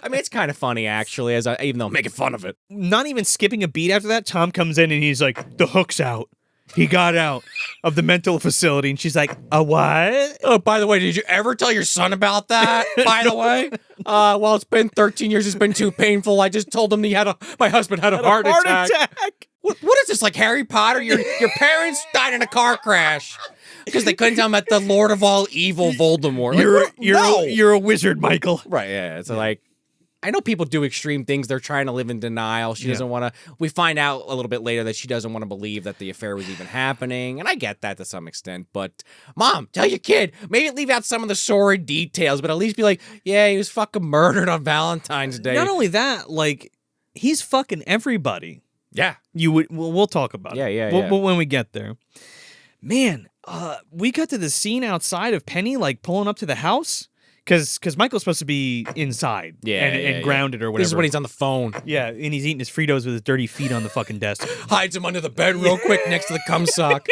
I mean, it's kind of funny actually, even though I'm making fun of it. Not even skipping a beat after that, Tom comes in and he's like, "The hook's out. He got out of the mental facility." And she's like, "A what?" Oh, by the way, did you ever tell your son about that? By the way, well, it's been 13 years. It's been too painful. I just told him my husband had a heart attack. What is this, like Harry Potter? Your parents died in a car crash because they couldn't tell him about the Lord of all evil Voldemort. You're a wizard, Michael. Right, yeah. It's like, I know people do extreme things. They're trying to live in denial. She doesn't want to. We find out a little bit later that she doesn't want to believe that the affair was even happening. And I get that to some extent. But, Mom, tell your kid. Maybe leave out some of the sordid details, but at least be like, yeah, he was fucking murdered on Valentine's Day. Not only that, like, he's fucking everybody. Yeah. We'll talk about it. Yeah. When we get there. Man, we cut to the scene outside of Penny, like, pulling up to the house. Because Michael's supposed to be inside and grounded or whatever. This is when he's on the phone. Yeah, and he's eating his Fritos with his dirty feet on the fucking desk. Hides him under the bed real quick next to the cum sock.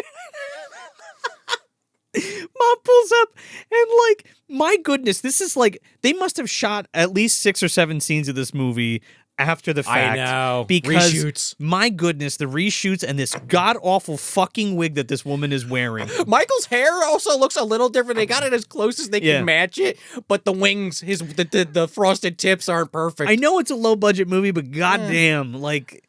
Mom pulls up and like, my goodness, this is like, they must have shot at least 6 or 7 scenes of this movie after the fact. I know. Because, reshoots. My goodness, the reshoots and this god-awful fucking wig that this woman is wearing. Michael's hair also looks a little different. They got it as close as they can match it, but the wings, the frosted tips aren't perfect. I know it's a low-budget movie, but goddamn, like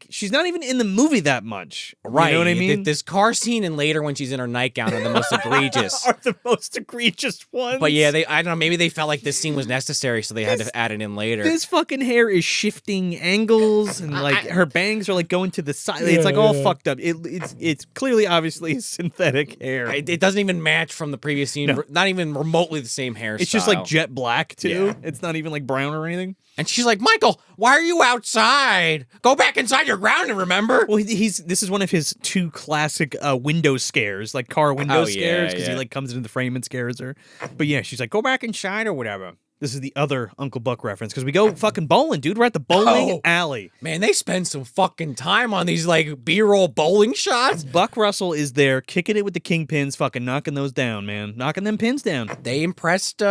she's not even in the movie that much. Right. You know what I mean? This car scene and later when she's in her nightgown are the most egregious. Are the most egregious ones. But yeah, I don't know, maybe they felt like this scene was necessary, so they had to add it in later. This fucking hair is shifting angles, and like her bangs are like going to the side. It's like all fucked up. It's clearly, obviously, synthetic hair. It doesn't even match from the previous scene. No. Not even remotely the same hairstyle. It's just like jet black too. Yeah. It's not even like brown or anything. And she's like, Michael, why are you outside? Go back inside your grounding, remember? Well, this is one of his 2 classic window scares, like car window scares, because he like comes into the frame and scares her. But yeah, she's like, go back inside or whatever. This is the other Uncle Buck reference, because we go fucking bowling, dude. We're at the bowling alley. Man, they spend some fucking time on these like B-roll bowling shots. Buck Russell is there kicking it with the kingpins, fucking knocking those down, man. Knocking them pins down. They impressed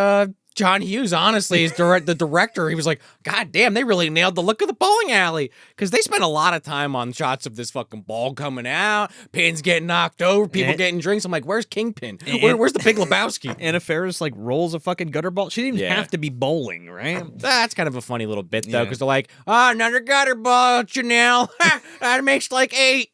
John Hughes, honestly, is the director. He was like, God damn, they really nailed the look of the bowling alley. Because they spent a lot of time on shots of this fucking ball coming out, pins getting knocked over, people getting drinks. I'm like, where's Kingpin? Where's the Big Lebowski? Anna Faris like rolls a fucking gutter ball. She didn't even have to be bowling, right? That's kind of a funny little bit, though, because they're like, another gutter ball, Janelle. That makes like 8.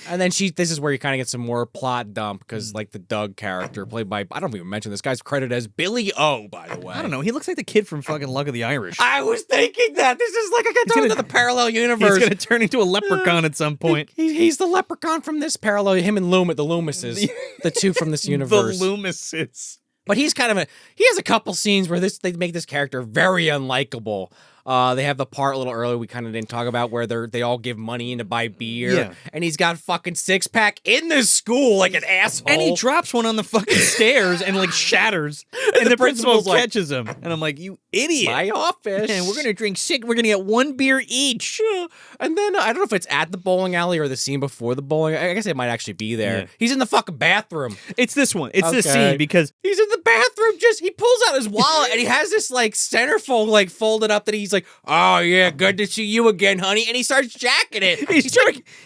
And then this is where you kind of get some more plot dump because, like, the Doug character played by, I don't even mention this guy's credited as Billy O, by the way. I don't know. He looks like the kid from fucking Luck of the Irish. I was thinking that. This is like a turn into the parallel universe. He's going to turn into a leprechaun at some point. He's the leprechaun from this parallel. Him and the Loomises. The 2 from this universe. The Loomises. But he has a couple scenes where they make this character very unlikable. They have the part a little earlier we kind of didn't talk about where they all give money in to buy beer. Yeah. And he's got fucking 6-pack in this school like an asshole. And he drops one on the fucking stairs and like shatters. And the principal like, catches him. And I'm like, you idiot. My office. And we're going to drink 6. We're going to get 1 beer each. And then I don't know if it's at the bowling alley or the scene before the bowling. I guess it might actually be there. Yeah. He's in the fucking bathroom. It's this one. It's this scene because he's in the bathroom. He pulls out his wallet and he has this like centerfold like folded up that he's like, oh yeah, good to see you again, honey. And he starts jacking it.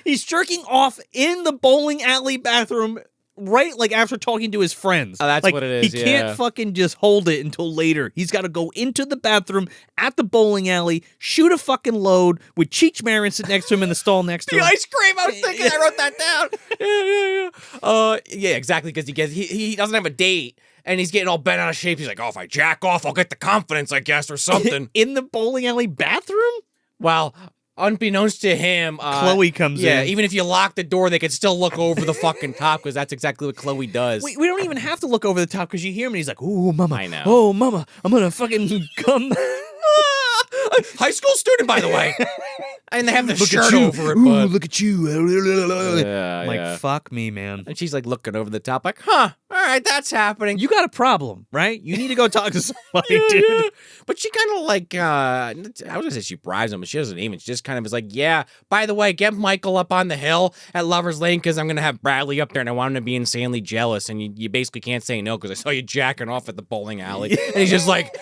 He's jerking off in the bowling alley bathroom. Right, like after talking to his friends. Oh, that's like, what it is, He can't fucking just hold it until later. He's got to go into the bathroom at the bowling alley, shoot a fucking load with Cheech Marin sitting next to him in the stall next to the him. ice cream. I was thinking, I wrote that down. Yeah, exactly, because he doesn't have a date. And he's getting all bent out of shape. He's like, oh, if I jack off, I'll get the confidence, I guess, or something. In the bowling alley bathroom? Well, unbeknownst to him, Chloe comes in. Yeah, even if you lock the door, they can still look over the fucking top because that's exactly what Chloe does. We don't even have to look over the top because you hear him and he's like, "Ooh, mama, I know. Oh, mama, I'm gonna fucking come." High school student, by the way. And they have the Look shirt at you. over it, Ooh, but look at you. yeah, Like, fuck me, man. And she's like looking over the top, like, huh, all right, that's happening. You got a problem, right? You need to go talk to somebody, dude. Yeah. But she kind of like, I was gonna say she bribes him, but she doesn't even. She just kind of is like, yeah, by the way, get Michael up on the hill at Lover's Lane because I'm gonna have Bradley up there and I want him to be insanely jealous. And you basically can't say no because I saw you jacking off at the bowling alley. And he's just like,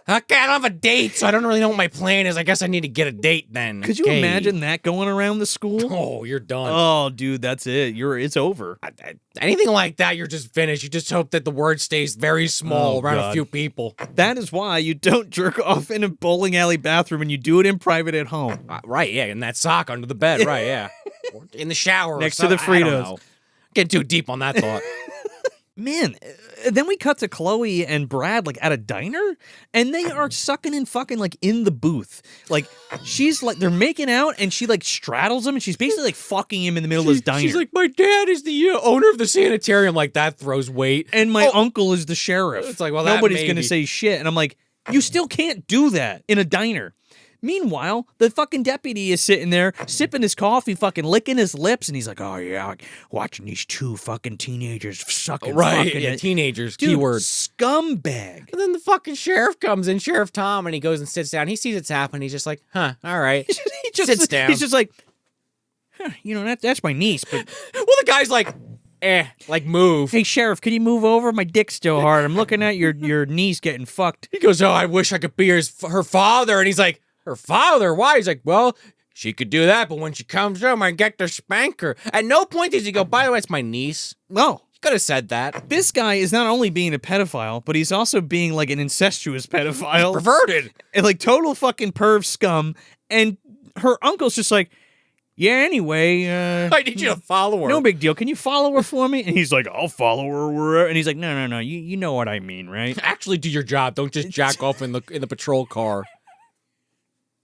okay, I don't have a date, so I don't really know what my plan is. I guess I need to get a date then. Could you imagine that going around the school? Oh, you're done. Oh, dude, that's it. It's over. Anything like that, you're just finished. You just hope that the word stays very small around a few people. That is why you don't jerk off in a bowling alley bathroom and you do it in private at home. Right, yeah, in that sock under the bed, right, yeah. Or in the shower. Next to the Fritos. Get too deep on that thought. Man, then we cut to Chloe and Brad like at a diner and they are sucking and fucking like in the booth. Like she's like, they're making out and she like straddles him and she's basically like fucking him in the middle of his diner. She's like, my dad is the owner of the sanitarium. Like that throws weight. And my uncle is the sheriff. It's like, well, nobody's going to say shit. And I'm like, you still can't do that in a diner. Meanwhile, the fucking deputy is sitting there, sipping his coffee, fucking licking his lips, and he's like, oh, yeah, watching these 2 fucking teenagers sucking. Right, fucking yeah, it. teenagers, Dude, keyword. Scumbag. And then the fucking sheriff comes in, Sheriff Tom, and he goes and sits down. He sees it's happening. He's just like, huh, all right. he just sits down. He's just like, huh, you know, that's my niece, but... Well, the guy's like, like move. Hey, Sheriff, could you move over? My dick's still hard. I'm looking at your niece getting fucked. He goes, oh, I wish I could be her father. And he's like, her father? Why? He's like, well, she could do that, but when she comes home, I get to spank her. At no point does he go, by the way, it's my niece. No. You could have said that. This guy is not only being a pedophile, but he's also being like an incestuous pedophile. Perverted. And like total fucking perv scum. And her uncle's just like, yeah, anyway. I need you to follow her. No big deal. Can you follow her for me? And he's like, I'll follow her wherever. And he's like, no. You know what I mean, right? Actually do your job. Don't just jack off in the patrol car.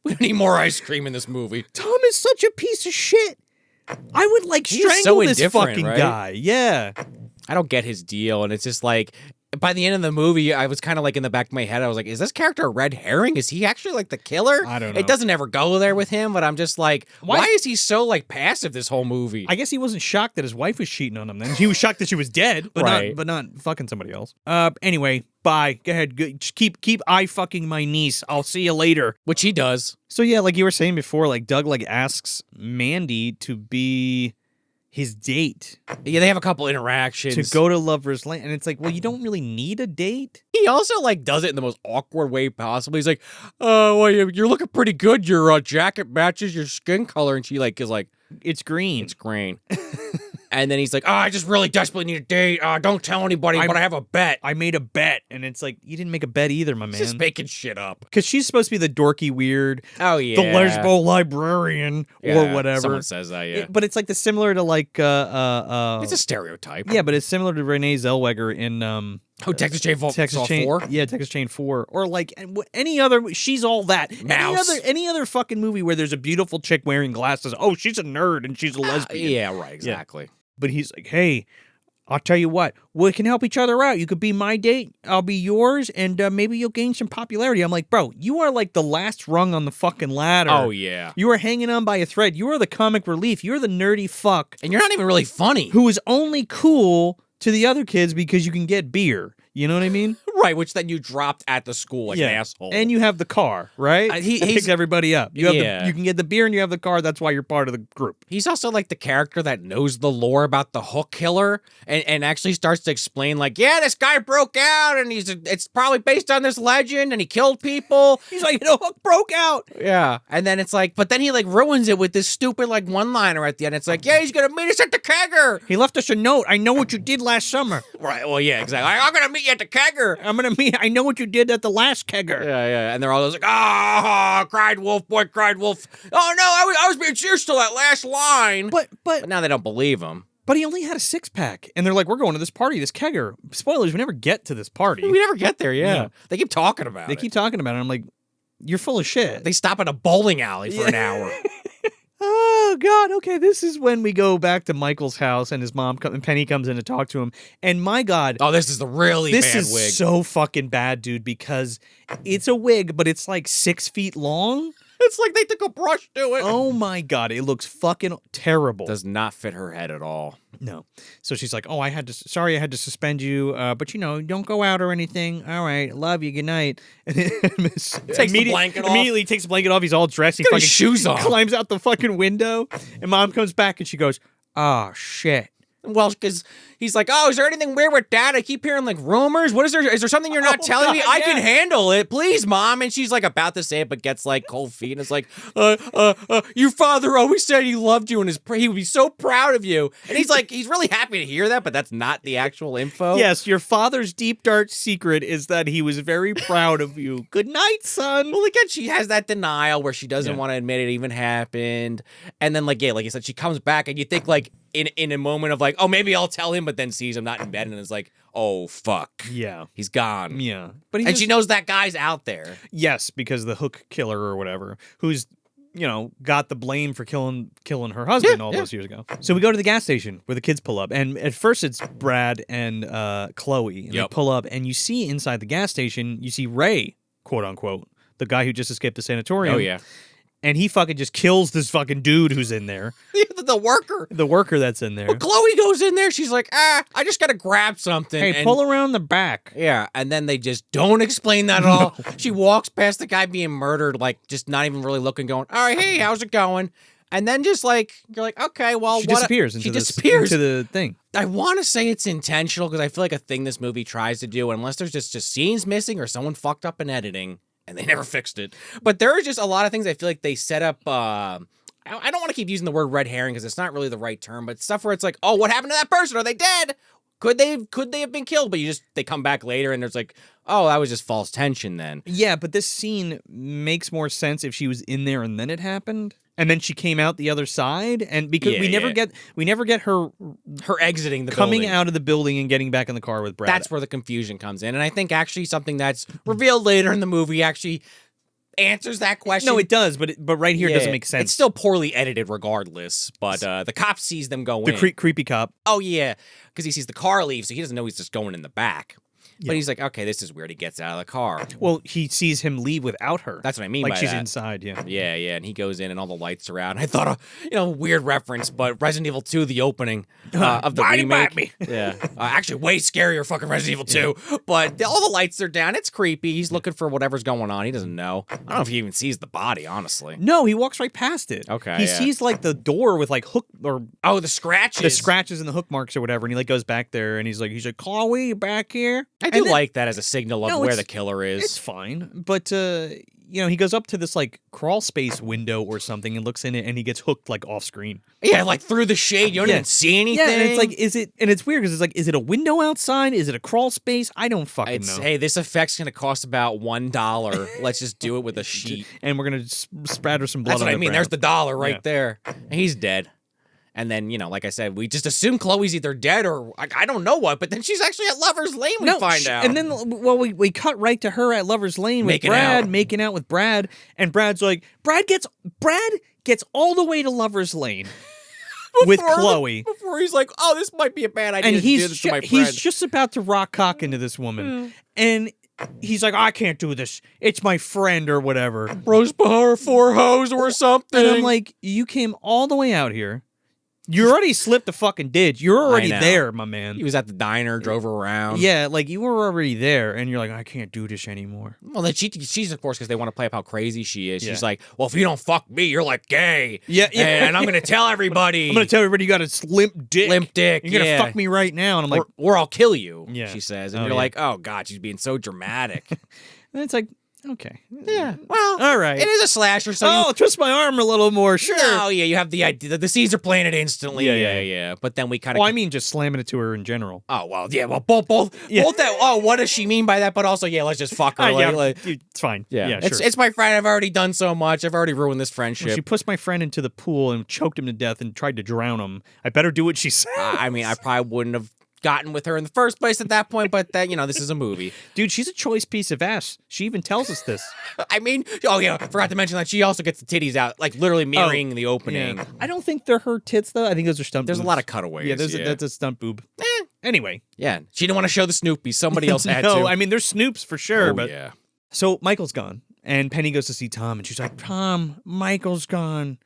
We need more ice cream in this movie. Tom is such a piece of shit. I would like strangle this fucking guy. Yeah. I don't get his deal. And it's just like, by the end of the movie, I was kind of like in the back of my head, I was like, is this character a red herring? Is he actually like the killer? I don't know. It doesn't ever go there with him, but I'm just like, why is he so like passive this whole movie? I guess he wasn't shocked that his wife was cheating on him then. He was shocked that she was dead, but not fucking somebody else. Anyway, bye. Go ahead. Just keep eye fucking my niece. I'll see you later. Which he does. So yeah, like you were saying before, like Doug like asks Mandy to be his date. Yeah, they have a couple interactions. To go to Lover's Lane. And it's like, well, you don't really need a date. He also, like, does it in the most awkward way possible. He's like, well, you're looking pretty good. Your jacket matches your skin color. And she, like, is like, it's green. It's green. And then he's like, I just really desperately need a date. Don't tell anybody, but I have a bet. I made a bet. And it's like, you didn't make a bet either, my man. He's just making shit up. Because she's supposed to be the dorky weird. Oh, yeah. The lesbo librarian or whatever. Someone says that, yeah. But it's like similar to like... it's a stereotype. Yeah, but it's similar to Renee Zellweger in... Texas Chainsaw 4? Yeah, Texas Chain 4. Or like any other... She's all that. Mouse. Any other fucking movie where there's a beautiful chick wearing glasses. Oh, she's a nerd and she's a lesbian. Yeah, right, exactly. Yeah. But he's like, hey, I'll tell you what, we can help each other out. You could be my date, I'll be yours, and maybe you'll gain some popularity. I'm like, bro, you are like the last rung on the fucking ladder. Oh, yeah. You are hanging on by a thread. You are the comic relief. You're the nerdy fuck. And you're not even really funny. Who is only cool to the other kids because you can get beer. You know what I mean? Right, which then you dropped at the school like an asshole. And you have the car, right? He picks everybody up. You have you can get the beer and you have the car. That's why you're part of the group. He's also like the character that knows the lore about the Hook killer and actually starts to explain like, yeah, this guy broke out and it's probably based on this legend and he killed people. He's like, Hook broke out. Yeah. And then it's like, but then he like ruins it with this stupid like one-liner at the end. It's like, yeah, he's going to meet us at the kegger. He left us a note. I know what you did last summer. Right. Well, yeah, exactly. I'm going to meet you at the kegger. I know what you did at the last kegger. Yeah. And they're all like, cried wolf, boy, cried wolf. Oh, no, I was being serious till that last line. But now they don't believe him. But he only had a 6-pack. And they're like, we're going to this party, this kegger. Spoilers, we never get to this party. We never get there, yeah. They keep talking about it. They keep talking about it. I'm like, you're full of shit. They stop at a bowling alley for an hour. Oh, God. Okay, this is when we go back to Michael's house and his mom, Penny comes in to talk to him. And my God. Oh, this is the really bad wig. This is so fucking bad, dude, because it's a wig, but it's like 6 feet long. It's like they took a brush to it. Oh, my God. It looks fucking terrible. Does not fit her head at all. No. So she's like, oh, sorry I had to suspend you, but, don't go out or anything. All right. Love you. Good night. And then takes the blanket off. Immediately takes the blanket off. He's all dressed. He got fucking his shoes on. Climbs out the fucking window. And Mom comes back and she goes, oh, shit. Well, because he's like, oh, is there anything weird with Dad? I keep hearing like rumors. What is there? Is there something you're not telling me? I can handle it, please, Mom. And she's like about to say it, but gets like cold feet. And it's like, your father always said he loved you and he would be so proud of you. And he's like, he's really happy to hear that, but that's not the actual info. Yes, your father's deep dark secret is that he was very proud of you. Good night, son. Well, again, she has that denial where she doesn't want to admit it even happened. And then like you said, she comes back and you think like, in a moment of like, oh, maybe I'll tell him, but then sees him not in bed and is like, oh, fuck. Yeah. He's gone. Yeah. And she knows that guy's out there. Yes, because the Hook killer or whatever, who's, got the blame for killing her husband all those years ago. So we go to the gas station where the kids pull up. And at first it's Brad and Chloe. And they pull up and you see inside the gas station, you see Ray, quote unquote, the guy who just escaped the sanatorium. Oh, yeah. And he fucking just kills this fucking dude who's in there. The worker. The worker that's in there. Well, Chloe goes in there. She's like, I just got to grab something. Hey, pull around the back. Yeah. And then they just don't explain that at all. She walks past the guy being murdered, like just not even really looking, going, all right, hey, how's it going? And then just like, you're like, okay, well, she disappears into the thing. I want to say it's intentional because I feel like a thing this movie tries to do, unless there's just scenes missing or someone fucked up in editing. And they never fixed it. But there are just a lot of things I feel like they set up. I don't want to keep using the word red herring because it's not really the right term. But stuff where it's like, oh, what happened to that person? Are they dead? Could they have been killed? But they come back later and there's like, oh, that was just false tension then. Yeah, but this scene makes more sense if she was in there and then it happened. And then she came out the other side, and because we never get her exiting the coming building. Out of the building and getting back in the car with Brad. That's where the confusion comes in, and I think actually something that's revealed later in the movie actually answers that question. No, it does, but right here it doesn't make sense. It's still poorly edited regardless, but the cop sees them go in. The creepy cop. Oh yeah, because he sees the car leave, so he doesn't know he's just going in the back. But he's like, okay, this is weird. He gets out of the car. Well, he sees him leave without her. That's what I mean like by she's that. Inside, yeah. Yeah, and he goes in and all the lights are out. And I thought, weird reference, but Resident Evil 2, the opening of the remake. Me? Yeah. Actually, way scarier fucking Resident Evil 2. But all the lights are down. It's creepy. He's looking for whatever's going on. He doesn't know. I don't know if he even sees the body, honestly. No, he walks right past it. Okay, He sees like the door with like hook or... Oh, the scratches. The scratches and the hook marks or whatever. And he like goes back there and he's like, Chloe, you back here? I do like that as a signal of where the killer is. It's fine. But, he goes up to this, like, crawl space window or something and looks in it and he gets hooked, like, off screen. Yeah, like, through the shade. You don't even see anything. Yeah, and it's like, and it's weird because it's like, is it a window outside? Is it a crawl space? I don't fucking know. Hey, this effect's going to cost about $1. Let's just do it with a sheet. And we're going to spatter some blood on That's what I mean. Brad. There's the dollar right there. And he's dead. And then, like I said, we just assume Chloe's either dead or I don't know what, but then she's actually at Lover's Lane, we find out. And then, we cut right to her at Lover's Lane with Brad, making out with Brad, and Brad's like, Brad gets all the way to Lover's Lane with Chloe. Before where he's like, "Oh, this might be a bad idea." And to do this to my friend. he's just about to rock cock into this woman, and he's like, "I can't do this. It's my friend or whatever." Rose Bahar 4 hose or something. And I'm like, you came all the way out here. You already slipped the fucking ditch. You're already there, my man. He was at the diner, drove her around. Yeah, like you were already there, and you're like, I can't do this anymore. Well, then she's of course, because they want to play up how crazy she is. She's like, well, if you don't fuck me, you're like gay. Yeah. And I'm gonna tell everybody. I'm gonna tell everybody you got a limp dick. Limp dick. You're gonna fuck me right now. And I'm like, or I'll kill you. Yeah. She says, and you're like, oh god, she's being so dramatic. and it's like, okay, yeah. Well, all right. It is a slasher, so twist my arm a little more. Sure. No, yeah, you have the idea. The seeds are planted instantly. Yeah. But then we kind of. Well, I mean, just slamming it to her in general. Oh well, yeah. Well, both that. Oh, what does she mean by that? But also, yeah, let's just fuck her. It's fine. Yeah, sure. It's my friend. I've already done so much. I've already ruined this friendship. Well, she pushed my friend into the pool and choked him to death and tried to drown him. I better do what she said. I mean, I probably wouldn't have gotten with her in the first place at that point, but that, this is a movie. Dude, she's a choice piece of ass. She even tells us this. I mean, oh yeah, forgot to mention that she also gets the titties out, like literally mirroring the opening. Yeah. I don't think they're her tits though. I think those are stunt There's boobs. a lot of cutaways. Yeah, that's a stunt boob. Anyway. Yeah, she didn't want to show the Snoopy. Somebody else had to. No, I mean, there's Snoops for sure. But yeah. So Michael's gone, and Penny goes to see Tom, and she's like, Tom, Michael's gone.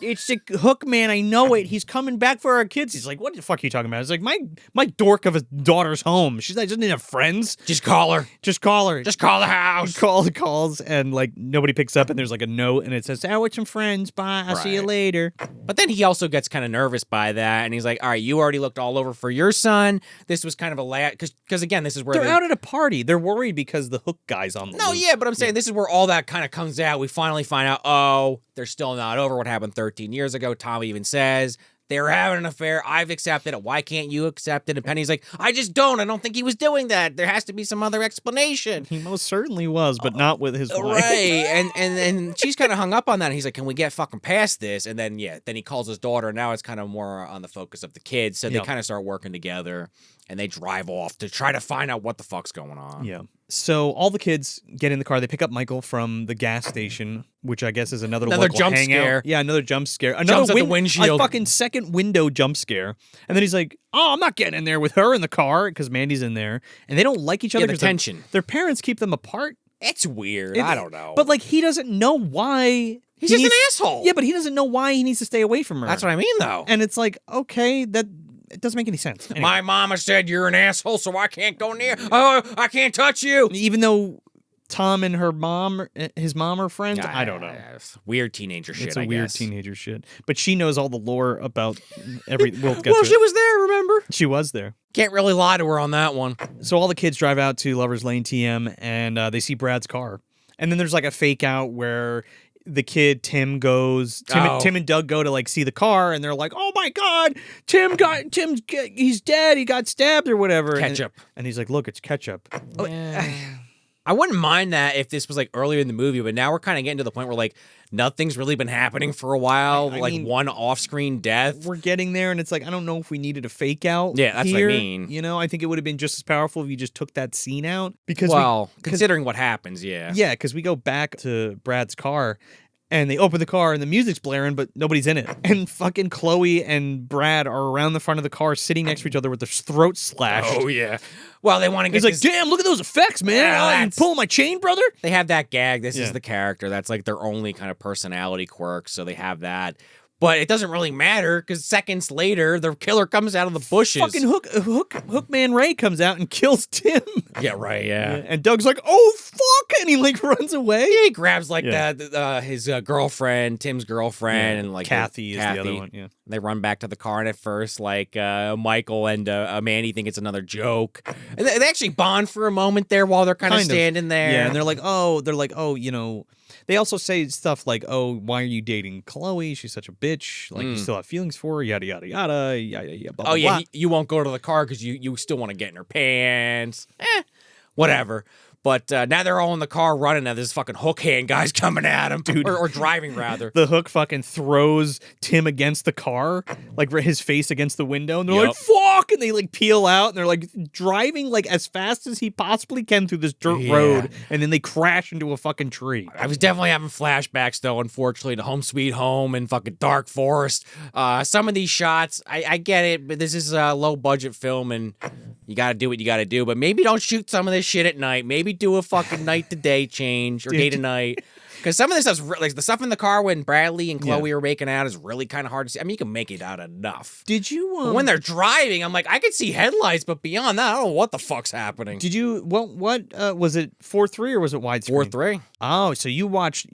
It's the Hook Man, I know it. He's coming back for our kids. He's like, what the fuck are you talking about? It's like, my dork of a daughter's home. She's like, doesn't have friends. Just call her. Just call her. Just call the house. Call the calls, and like nobody picks up, and there's like a note, and it says, out with some friends. Bye. I'll see you later. But then he also gets kind of nervous by that, and he's like, all right, you already looked all over for your son. This was kind of a because again, this is where they're out at a party. They're worried because the Hook guy's on the loose. Yeah, but I'm saying this is where all that kind of comes out. We finally find out, oh, they're still not over what happened 13 years ago. Tom even says, they were having an affair. I've accepted it. Why can't you accept it? And Penny's like, I just don't. I don't think he was doing that. There has to be some other explanation. He most certainly was, but not with his wife. Right. And she's kind of hung up on that. And he's like, can we get fucking past this? And then, then he calls his daughter. And now it's kind of more on the focus of the kids. So they kind of start working together. And they drive off to try to find out what the fuck's going on. Yeah. So all the kids get in the car. They pick up Michael from the gas station, which I guess is another local jump hangout. scare. Yeah, another jump scare. Jumps at the windshield. A fucking second window jump scare. And then he's like, oh, I'm not getting in there with her in the car because Mandy's in there. And they don't like each other. The tension. Their parents keep them apart. It's weird. I don't know. But like he doesn't know why. He's just an asshole. Yeah, but he doesn't know why he needs to stay away from her. That's what I mean, though. And it's like, okay, it doesn't make any sense. Anyway. My mama said you're an asshole, so I can't go near. Oh, I can't touch you. Even though Tom and his mom are friends, I don't know. Weird teenager shit, It's a weird teenager shit. But she knows all the lore about every... she was there, remember? She was there. Can't really lie to her on that one. So all the kids drive out to Lover's Lane TM, and they see Brad's car. And then there's like a fake out where... the kid Tim and Doug go to like see the car, and they're like, "Oh my God, he's dead. He got stabbed or whatever." Ketchup, and he's like, "Look, it's ketchup." Yeah. I wouldn't mind that if this was like earlier in the movie, but now we're kind of getting to the point where like nothing's really been happening for a while. I mean, one off-screen death. We're getting there, and it's like I don't know if we needed a fake out. Yeah, that's here. what I mean. I think it would have been just as powerful if you just took that scene out. Because considering what happens, yeah, because we go back to Brad's car. And they open the car and the music's blaring, but nobody's in it. And fucking Chloe and Brad are around the front of the car sitting next to each other with their throats slashed. Oh, yeah. Well, they want to get He's like, damn, look at those effects, man. Yeah, you pulling my chain, brother? They have that gag. This is the character. That's like their only kind of personality quirk, so they have that. But it doesn't really matter because seconds later, the killer comes out of the bushes. Fucking Hookman Ray comes out and kills Tim. Yeah, right, yeah. And Doug's like, oh, fuck. And he like runs away. Yeah, he grabs like his girlfriend, Tim's girlfriend, and like Kathy is the other one. Yeah. They run back to the car, and at first, like Michael and Mandy think it's another joke. And they actually bond for a moment there while they're kind of standing there. Yeah, and they're like, they also say stuff like, oh, why are you dating Chloe? She's such a bitch. Like, you still have feelings for her, yada, yada, yada, blah, blah, blah. You won't go to the car because you still want to get in her pants. Whatever. But now they're all in the car running. Now there's fucking hook hand guys coming at him, Dude. or driving rather. The hook fucking throws Tim against the car, like his face against the window, and they're like, fuck! And they like peel out, and they're like driving like as fast as he possibly can through this dirt road, and then they crash into a fucking tree. I was definitely having flashbacks, though, unfortunately, to Home Sweet Home and fucking Dark Forest. Some of these shots, I get it, but this is a low-budget film, and you gotta do what you gotta do. But maybe don't shoot some of this shit at night. Maybe do a fucking night-to-day change, or day-to-night. Because some of this stuff's like the stuff in the car when Bradley and Chloe were making out is really kind of hard to see. I mean, you can make it out enough. Did you? But when they're driving, I'm like, I could see headlights, but beyond that, I don't know what the fuck's happening. Did you? What was it? 4:3 or was it widescreen? 4:3. Oh, so you watched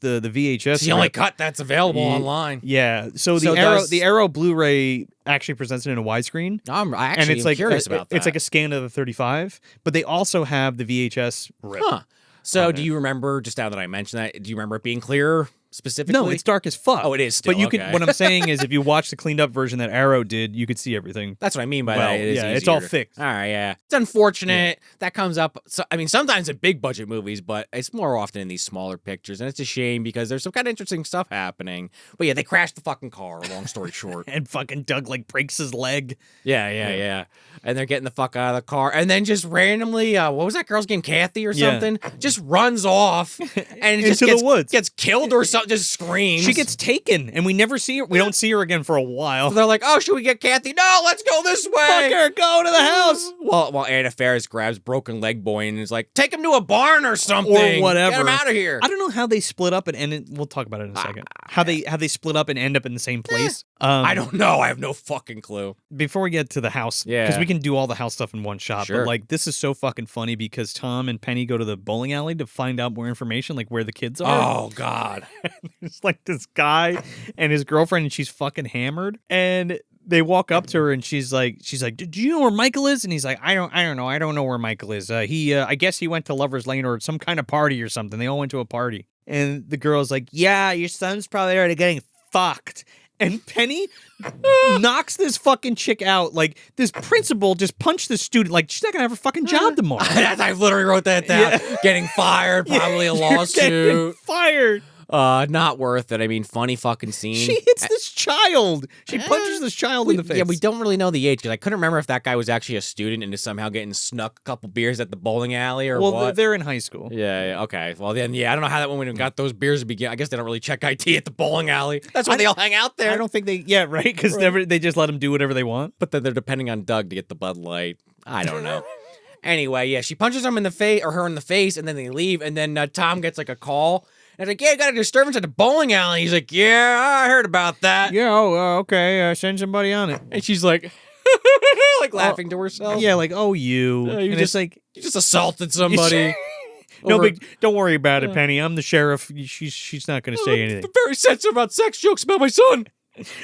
the VHS? It's the only cut that's available online. Yeah. So the Arrow Blu-ray actually presents it in a widescreen. I actually am curious about that. It's like a scan of the 35, but they also have the VHS rip. Huh. So do you remember, just now that I mentioned that, do you remember it being clearer specifically? No, it's dark as fuck. Oh, it is still, but you can. What I'm saying is, if you watch the cleaned up version that Arrow did, you could see everything. That's what I mean by that. It is easier. It's all fixed. All right, yeah. It's unfortunate. That comes up. So, I mean, sometimes in big budget movies, but it's more often in these smaller pictures. And it's a shame because there's some kind of interesting stuff happening. But yeah, they crashed the fucking car, long story short. And fucking Doug like breaks his leg. Yeah. And they're getting the fuck out of the car. And then just randomly, what was that girl's name? Kathy or something? Just runs off and just into the woods. Gets killed or something, just screams. She gets taken, and we never see her. We don't see her again for a while. So they're like, "Oh, should we get Kathy? No, let's go this way. Fuck her, go to the house." While Anna Faris grabs Broken Leg Boy and is like, "Take him to a barn or something, or whatever. Get him out of here." I don't know how they split up and end. We'll talk about it in a second. How they split up and end up in the same place. I don't know. I have no fucking clue. Before we get to the house, because we can do all the house stuff in one shot. Sure. But like, this is so fucking funny because Tom and Penny go to the bowling alley to find out more information, like where the kids are. Oh God. It's like this guy and his girlfriend, and she's fucking hammered. And they walk up to her, and she's like, "Do you know where Michael is?" And he's like, I don't know. I don't know where Michael is. I guess he went to Lover's Lane or some kind of party or something. They all went to a party. And the girl's like, "Yeah, your son's probably already getting fucked." And Penny knocks this fucking chick out. Like, this principal just punched the student. Like, she's not gonna have a fucking job tomorrow. I literally wrote that down. Yeah. Getting fired, probably a lawsuit. Getting fired. Not worth it. I mean, funny fucking scene. She hits this child. She punches this child in the face. Yeah, we don't really know the age because I couldn't remember if that guy was actually a student and is somehow getting snuck a couple beers at the bowling alley or what. Well, they're in high school. Yeah, okay. Well, then, I don't know how that woman got those beers to begin. I guess they don't really check IT at the bowling alley. That's why they all hang out there. I don't think they, right? Because they just let them do whatever they want. But then they're depending on Doug to get the Bud Light. I don't know. Anyway, yeah, she punches him in the face, or her in the face, and then they leave. And then Tom gets like a call. And it's like, "Yeah, got a disturbance at the bowling alley." He's like, "Yeah, I heard about that." Yeah, okay, send somebody on it. And she's like, like laughing to herself. Yeah, like, "Oh, you." And it's like, you just assaulted somebody. No big. Don't worry about it, Penny. I'm the sheriff. She's not going to say anything. I'm very sensitive about sex jokes about my son.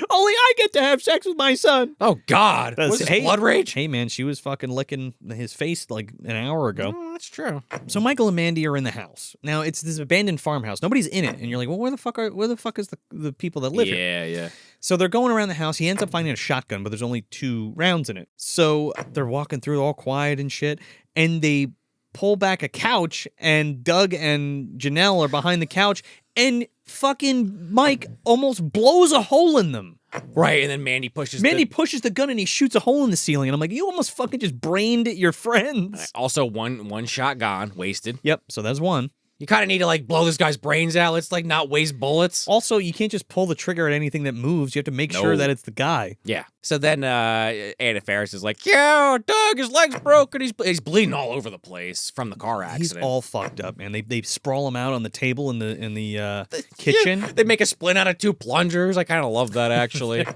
Only I get to have sex with my son. Oh, God. Was this blood rage? Hey, man, she was fucking licking his face like an hour ago. Oh, that's true. So Michael and Mandy are in the house. Now, it's this abandoned farmhouse. Nobody's in it. And you're like, well, where the fuck is the people that live here? Yeah. So they're going around the house. He ends up finding a shotgun, but there's only 2 rounds in it. So they're walking through all quiet and shit. And they pull back a couch, and Doug and Janelle are behind the couch, and fucking Mike almost blows a hole in them. Right, and then Mandy pushes the gun, and he shoots a hole in the ceiling, and I'm like, you almost fucking just brained your friends. Also, one shot gone, wasted. Yep, so that's one. You kind of need to, like, blow this guy's brains out. Let's, like, not waste bullets. Also, you can't just pull the trigger at anything that moves. You have to make sure that it's the guy. Yeah. So then Anna Faris is like, "Yeah, Doug, his leg's broken. He's bleeding all over the place from the car accident." He's all fucked up, man. They sprawl him out on the table in the kitchen. Yeah, they make a splint out of 2 plungers. I kind of love that, actually.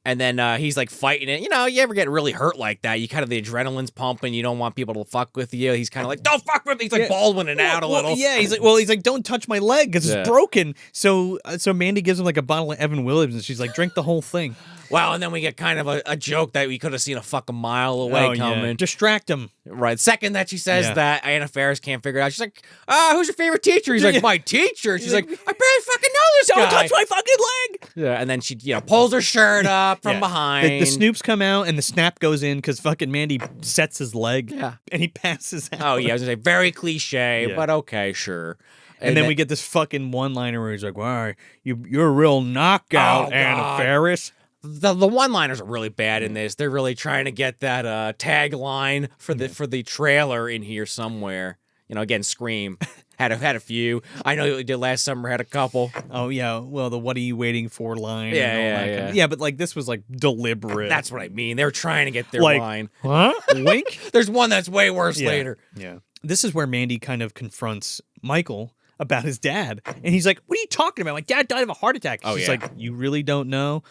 And then he's, like, fighting it. You know, you ever get really hurt like that, you kind of, the adrenaline's pumping. You don't want people to fuck with you. He's kind of like, "Don't fuck with me." He's, like, Baldwin and out a little. Yeah, he's like, "Don't touch my leg because it's broken." So Mandy gives him, like, a bottle of Evan Williams, and she's like, "Drink the whole thing." Well, and then we get kind of a joke that we could have seen a fucking mile away coming. Yeah. Distract him. Right. Second that she says that, Anna Faris can't figure it out. She's like, who's your favorite teacher? He's like, my teacher. She's like, I barely fucking know this guy. Don't touch my fucking leg. Yeah, and then she, pulls her shirt up from behind. The snoops come out and the snap goes in because fucking Mandy sets his leg. Yeah. And he passes out. Oh, yeah. I was going to say, very cliche, but okay, sure. And then we get this fucking one-liner where he's like, wow, you're a real knockout, Anna Faris. The one-liners are really bad in this. They're really trying to get that tagline for the trailer in here somewhere. Again, Scream had a few. I know you did last summer, had a couple. Oh yeah, well the "What are you waiting for" line. Yeah. But like this was like deliberate. That's what I mean. They're trying to get their line. Huh? Wink. There's one that's way worse later. Yeah. This is where Mandy kind of confronts Michael about his dad, and he's like, "What are you talking about? My dad died of a heart attack." She's like, "You really don't know?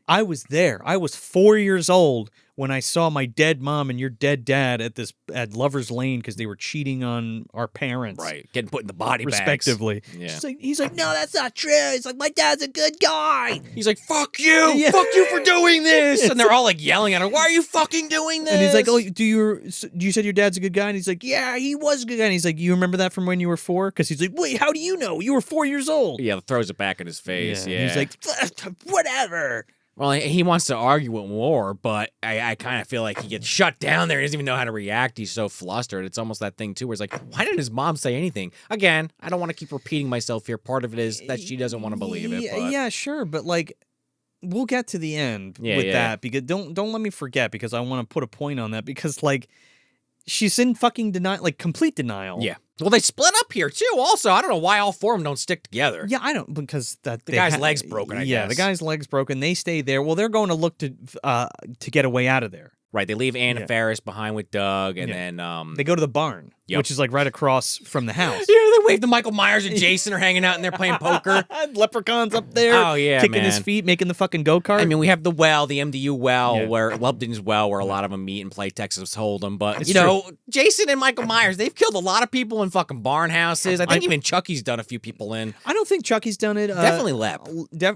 I was there. I was 4 years old when I saw my dead mom and your dead dad at Lover's Lane because they were cheating on our parents. Right. Getting put in the body bags. Respectively. Yeah. He's like, no, that's not true. He's like, my dad's a good guy. He's like, fuck you. Yeah. Fuck you for doing this. And they're all like yelling at him, why are you fucking doing this? And he's like, oh, you said your dad's a good guy? And he's like, yeah, he was a good guy. And he's like, you remember that from when you were 4? Because he's like, wait, how do you know? You were 4 years old. Yeah, throws it back in his face. Yeah. He's like, whatever. Well, he wants to argue it more, but I kind of feel like he gets shut down there. He doesn't even know how to react. He's so flustered. It's almost that thing, too, where it's like, why didn't his mom say anything? Again, I don't want to keep repeating myself here. Part of it is that she doesn't want to believe it. But. Yeah, sure. But, like, we'll get to the end with that. Because don't let me forget, because I want to put a point on that. Because, like, she's in fucking denial, like, complete denial. Yeah. Well, they split up here, too, also. I don't know why all 4 of them don't stick together. Yeah, I don't, because the guy's leg's broken, I guess. Yeah, the guy's leg's broken. They stay there. Well, they're going to look to get a way out of there. Right, they leave Anna Faris behind with Doug, and then... they go to the barn, which is, like, right across from the house. Yeah, they wave to Michael Myers and Jason are hanging out, and they're playing poker. Leprechaun's up there. Oh, yeah, kicking his feet, making the fucking go-kart. I mean, we have the well, the MDU well, where Lubden's well, where a lot of them meet and play Texas Hold'em. But, Jason and Michael Myers, they've killed a lot of people in fucking barn houses. I think even Chucky's done a few people in. I don't think Chucky's done it. Definitely Lep.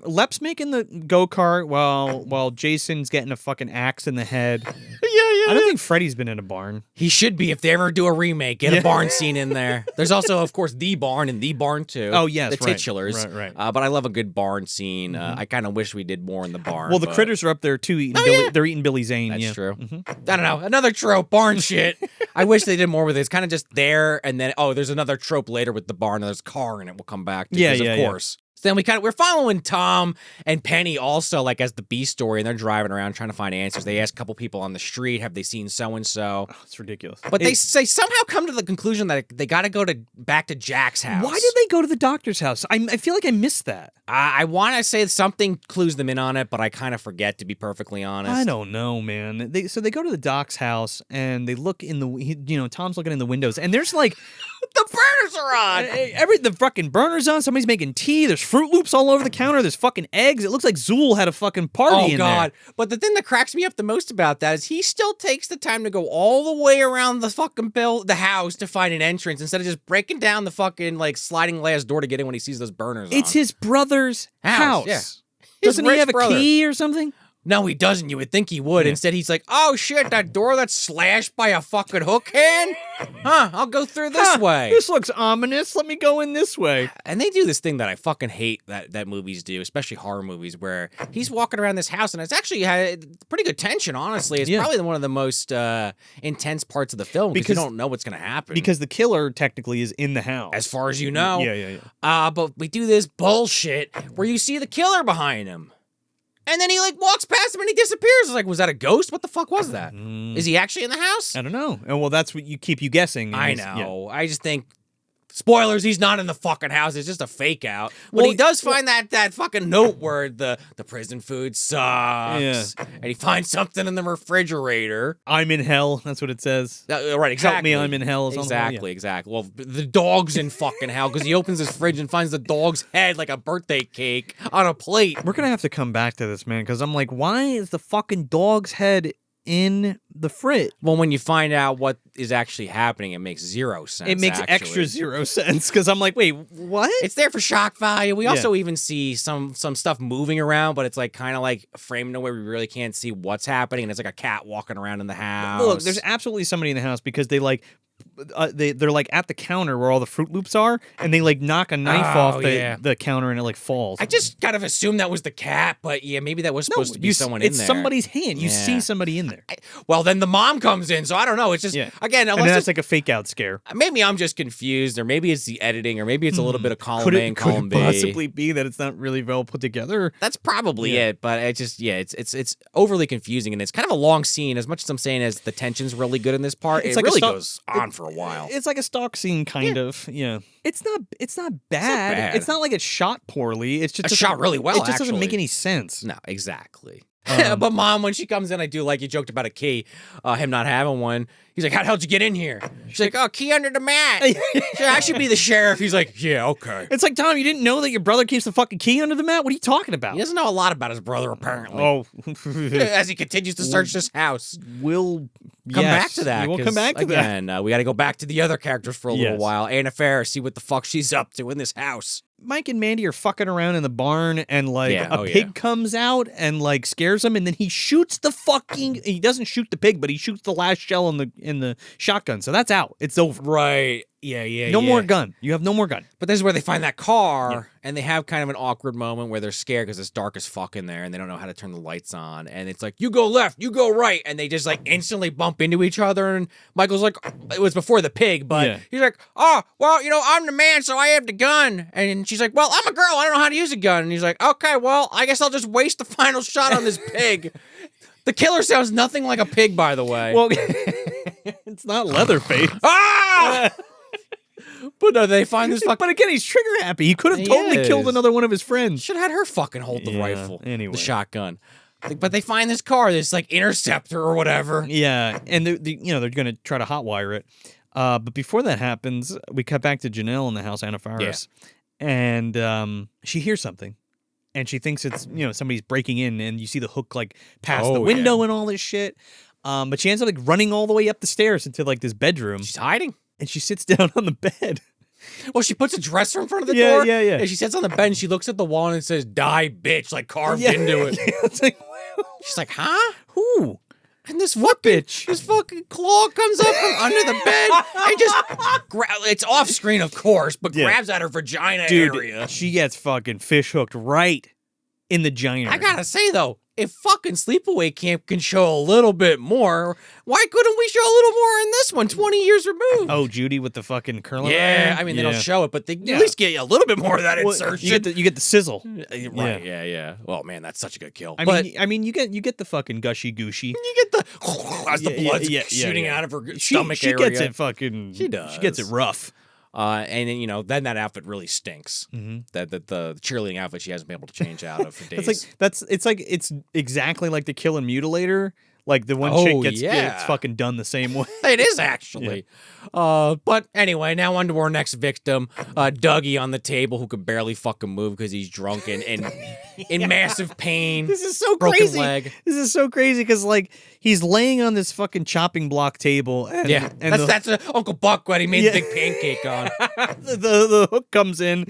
Lep's making the go-kart while Jason's getting a fucking axe in the head. I don't think Freddy's been in a barn. He should be if they ever do a remake. Get a barn scene in there. There's also, of course, The Barn and The Barn 2. Oh, yes, the titulars. Right. But I love a good barn scene. I kind of wish we did more in the barn. Well, the critters are up there, too, eating Billy. They're eating Billy Zane. That's true. I don't know. Another trope, barn shit. I wish they did more with it. It's kind of just there, and then, there's another trope later with the barn. There's a car in it we'll come back to. Of course. So then we're following Tom and Penny also, like, as the B story, and they're driving around trying to find answers. They ask a couple people on the street, have they seen so-and-so? Oh, it's ridiculous. But they somehow come to the conclusion that they got to go back to Jack's house. Why did they go to the doctor's house? I feel like I missed that. I want to say something clues them in on it, but I kind of forget, to be perfectly honest. I don't know, man. So they go to the doc's house, and they look in the, Tom's looking in the windows, and there's like... the burners are on! The fucking burner's on. Somebody's making tea. There's Fruit Loops all over the counter. There's fucking eggs. It looks like Zool had a fucking party in there. Oh, God. But the thing that cracks me up the most about that is he still takes the time to go all the way around the fucking the house to find an entrance instead of just breaking down the fucking, like, sliding glass door to get in when he sees those burners It's his brother's house. Yeah. Doesn't he have a key or something? No, he doesn't. You would think he would. Instead, he's like, oh, shit, that door that's slashed by a fucking hook hand? Huh, I'll go through this way. This looks ominous. Let me go in this way. And they do this thing that I fucking hate that movies do, especially horror movies, where he's walking around this house, and it's actually had pretty good tension, honestly. It's probably one of the most intense parts of the film because you don't know what's going to happen. Because the killer technically is in the house. As far as you know. Yeah. But we do this bullshit where you see the killer behind him. And then he, like, walks past him and he disappears. It's like, was that a ghost? What the fuck was that? Is he actually in the house? I don't know. And well, that's what you keep you guessing. I know. Yeah. I just think, spoilers, he's not in the fucking house. It's just a fake out. But he does find that fucking note where the prison food sucks. Yeah. And he finds something in the refrigerator. I'm in hell. That's what it says. Right, exactly. Help me, I'm in hell. Exactly. Well, the dog's in fucking hell because he opens his fridge and finds the dog's head like a birthday cake on a plate. We're going to have to come back to this, man, because I'm like, why is the fucking dog's head in the fridge. Well, when you find out what is actually happening, it makes zero sense. It makes extra zero sense because I'm like, wait, what? It's there for shock value. We also even see some stuff moving around, but it's like kind of like framed in a way we really can't see what's happening. And it's like a cat walking around in the house. Look, there's absolutely somebody in the house because they like. They're like at the counter where all the Fruit Loops are, and they like knock a knife off the counter and it like falls. I just kind of assumed that was the cat, but yeah, maybe that was supposed to be someone in there. It's somebody's hand. You see somebody in there. Well, then the mom comes in, so I don't know. It's just again, unless that's like a fake out scare. Maybe I'm just confused, or maybe it's the editing, or maybe it's a little bit of column A and column B. Could it possibly be that it's not really well put together? That's probably it, but it just it's overly confusing, and it's kind of a long scene. As much as I'm saying, as the tension's really good in this part, it really goes on for a while. It's like a stalk scene, kind of. Yeah, it's not bad. It's not like it's shot poorly. It's just shot really well. It just doesn't make any sense. No, exactly. But mom, when she comes in, I do like you joked about a key, him not having one. He's like, "How the hell did you get in here?" She's like, "Oh, key under the mat." I should be the sheriff. He's like, "Yeah, okay." It's like, Tom, you didn't know that your brother keeps the fucking key under the mat? What are you talking about? He doesn't know a lot about his brother, apparently. Oh, as he continues to search this house. We'll come back to that. We'll come back to that. And we got to go back to the other characters for a little while. Anna Faris, see what the fuck she's up to in this house. Mike and Mandy are fucking around in the barn, and like a pig comes out and like scares him, and then he shoots the fucking. He doesn't shoot the pig, but he shoots the last shell in the shotgun. So that's out. It's over. Right. Yeah. No more gun. You have no more gun. But this is where they find that car, and they have kind of an awkward moment where they're scared because it's dark as fuck in there, and they don't know how to turn the lights on. And it's like, you go left, you go right, and they just like instantly bump into each other. And Michael's like, it was before the pig, but he's like, oh, well, I'm the man, so I have the gun. And she's like, well, I'm a girl, I don't know how to use a gun. And he's like, okay, well, I guess I'll just waste the final shot on this pig. The killer sounds nothing like a pig, by the way. Well, it's not Leatherface. Ah! But no, they find this fucking... But again, he's trigger happy. He could have totally killed another one of his friends. Should have had her fucking hold the rifle. Anyway. The shotgun. But they find this car, this like Interceptor or whatever. Yeah, and they're going to try to hotwire it. But before that happens, we cut back to Janelle in the house, Anna Faris. Yeah. And she hears something. And she thinks it's, somebody's breaking in, and you see the hook like past the window and all this shit. But she ends up like running all the way up the stairs into like this bedroom. She's hiding. And she sits down on the bed. Well, she puts a dresser in front of the door. Yeah. And she sits on the bed and she looks at the wall and it says, "Die, bitch," like carved into it. It's like, she's like, huh? Who? And this bitch. This fucking claw comes up from under the bed and just it's off screen, of course, but grabs at her vagina area. She gets fucking fish hooked right in the giner. I gotta say though, if fucking Sleepaway Camp can show a little bit more, why couldn't we show a little more in this one, 20 years removed? Oh, Judy with the fucking curling iron? I mean, they don't show it, but they at least get you a little bit more of that insertion. You get the sizzle. Right, yeah. Well, man, that's such a good kill. I mean, you get the fucking gushy gooshy. You get the as the blood's shooting out of her stomach area. She gets it fucking... She does. She gets it rough. And then, then that outfit really stinks. Mm-hmm. That the cheerleading outfit she hasn't been able to change out of for days. It's exactly like the Kill and Mutilator. Like the one chick gets fucking done the same way. It is actually. But anyway, now on to our next victim, Dougie on the table, who could barely fucking move because he's drunk and in massive pain. This is so broken crazy. Leg. This is so crazy because like he's laying on this fucking chopping block table. And, and that's Uncle Buck what he made a big pancake on. the hook comes in,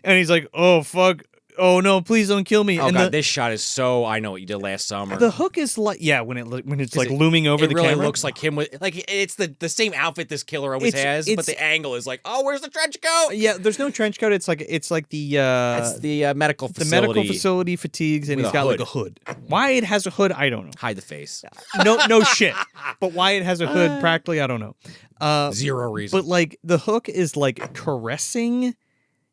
and he's like, "Oh fuck." Oh no! Please don't kill me! Oh god, this shot is so. I know what you did last summer. The hook is like, when it's like looming over the camera. It really looks like him with like it's the same outfit this killer always has, but the angle is like, oh, where's the trench coat? Yeah, there's no trench coat. It's the it's the medical facility. The medical facility fatigues, and he's got like a hood. Why it has a hood, I don't know. Hide the face. No shit. But why it has a hood, practically, I don't know. Zero reason. But like the hook is like caressing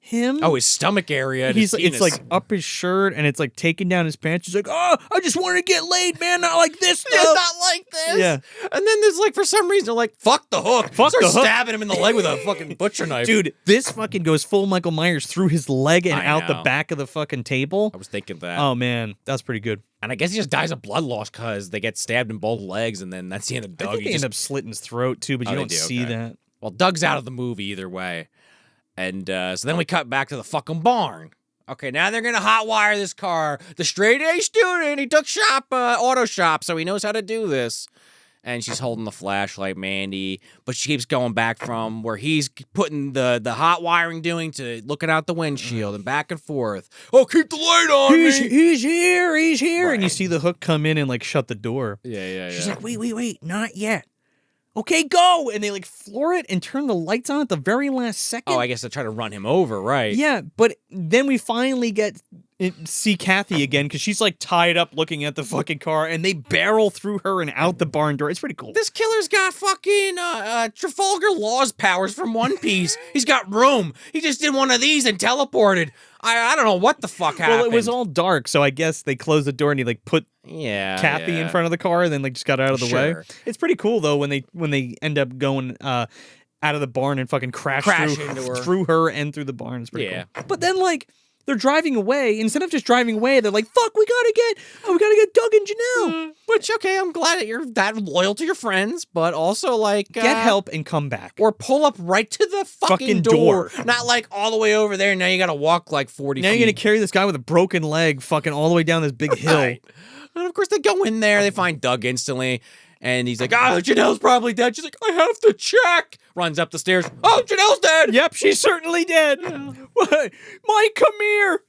him. Oh, his stomach area. It's like up his shirt, and it's like taking down his pants. He's like, "Oh, I just want to get laid, man. Not like this stuff. Not like this." Yeah. And then there's like, for some reason, they're like, "Fuck the hook." Start stabbing him in the leg with a fucking butcher knife. Dude, this fucking goes full Michael Myers through his leg and out the back of the fucking table. I was thinking that. Oh man, that's pretty good. And I guess he just dies of blood loss because they get stabbed in both legs, and then that's the end of Doug. I think they end up slitting his throat too, but you don't see that. Well, Doug's out of the movie either way. And so then we cut back to the fucking barn. Okay, now they're gonna hotwire this car. The straight A student, he took auto shop, so he knows how to do this. And she's holding the flashlight, Mandy, but she keeps going back from where he's putting the hot wiring doing to looking out the windshield and back and forth. Oh, keep the light on me. He's here. Right. And you see the Hook come in and like shut the door. Yeah. She's like, wait, not yet. Okay, go! And they like floor it and turn the lights on at the very last second. Oh, I guess they're trying to run him over, right? Yeah, but then we finally see Kathy again because she's like tied up looking at the fucking car, and they barrel through her and out the barn door. It's pretty cool. This killer's got fucking Trafalgar Law's powers from One Piece. He's got room. He just did one of these and teleported. I don't know what the fuck happened. Well, it was all dark, so I guess they closed the door and he like put Kathy in front of the car and then like just got out of the way. It's pretty cool though when they end up going out of the barn and fucking crash through her and through the barn. It's pretty cool. But then like they're driving away. Instead of just driving away, they're like, "Fuck, we gotta get Doug and Janelle." Which, okay, I'm glad that you're that loyal to your friends, but also like get help and come back, or pull up right to the fucking door. Not like all the way over there. Now you gotta walk like 40 feet. Now you're gonna carry this guy with a broken leg, fucking all the way down this big hill. Right. And of course they go in there. They find Doug instantly. And he's like, Janelle's probably dead. She's like, I have to check. Runs up the stairs. Oh, Janelle's dead. Yep, she's certainly dead. What? Mike, come here.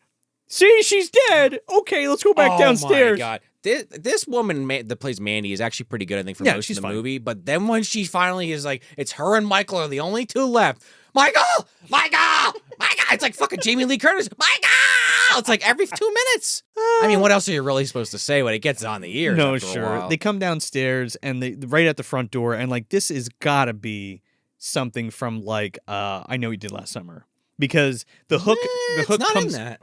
See, she's dead. Okay, let's go back downstairs. Oh, my God. This woman that plays Mandy is actually pretty good, I think, for most of the movie. But then when she finally is like, it's her and Michael are the only two left. Michael! It's like fucking Jamie Lee Curtis. Michael! It's like every 2 minutes. I mean, what else are you really supposed to say when it gets on the ears? No, sure. They come downstairs and they right at the front door, and like this is gotta be something from like I Know You Did Last Summer, because the hook comes. In that.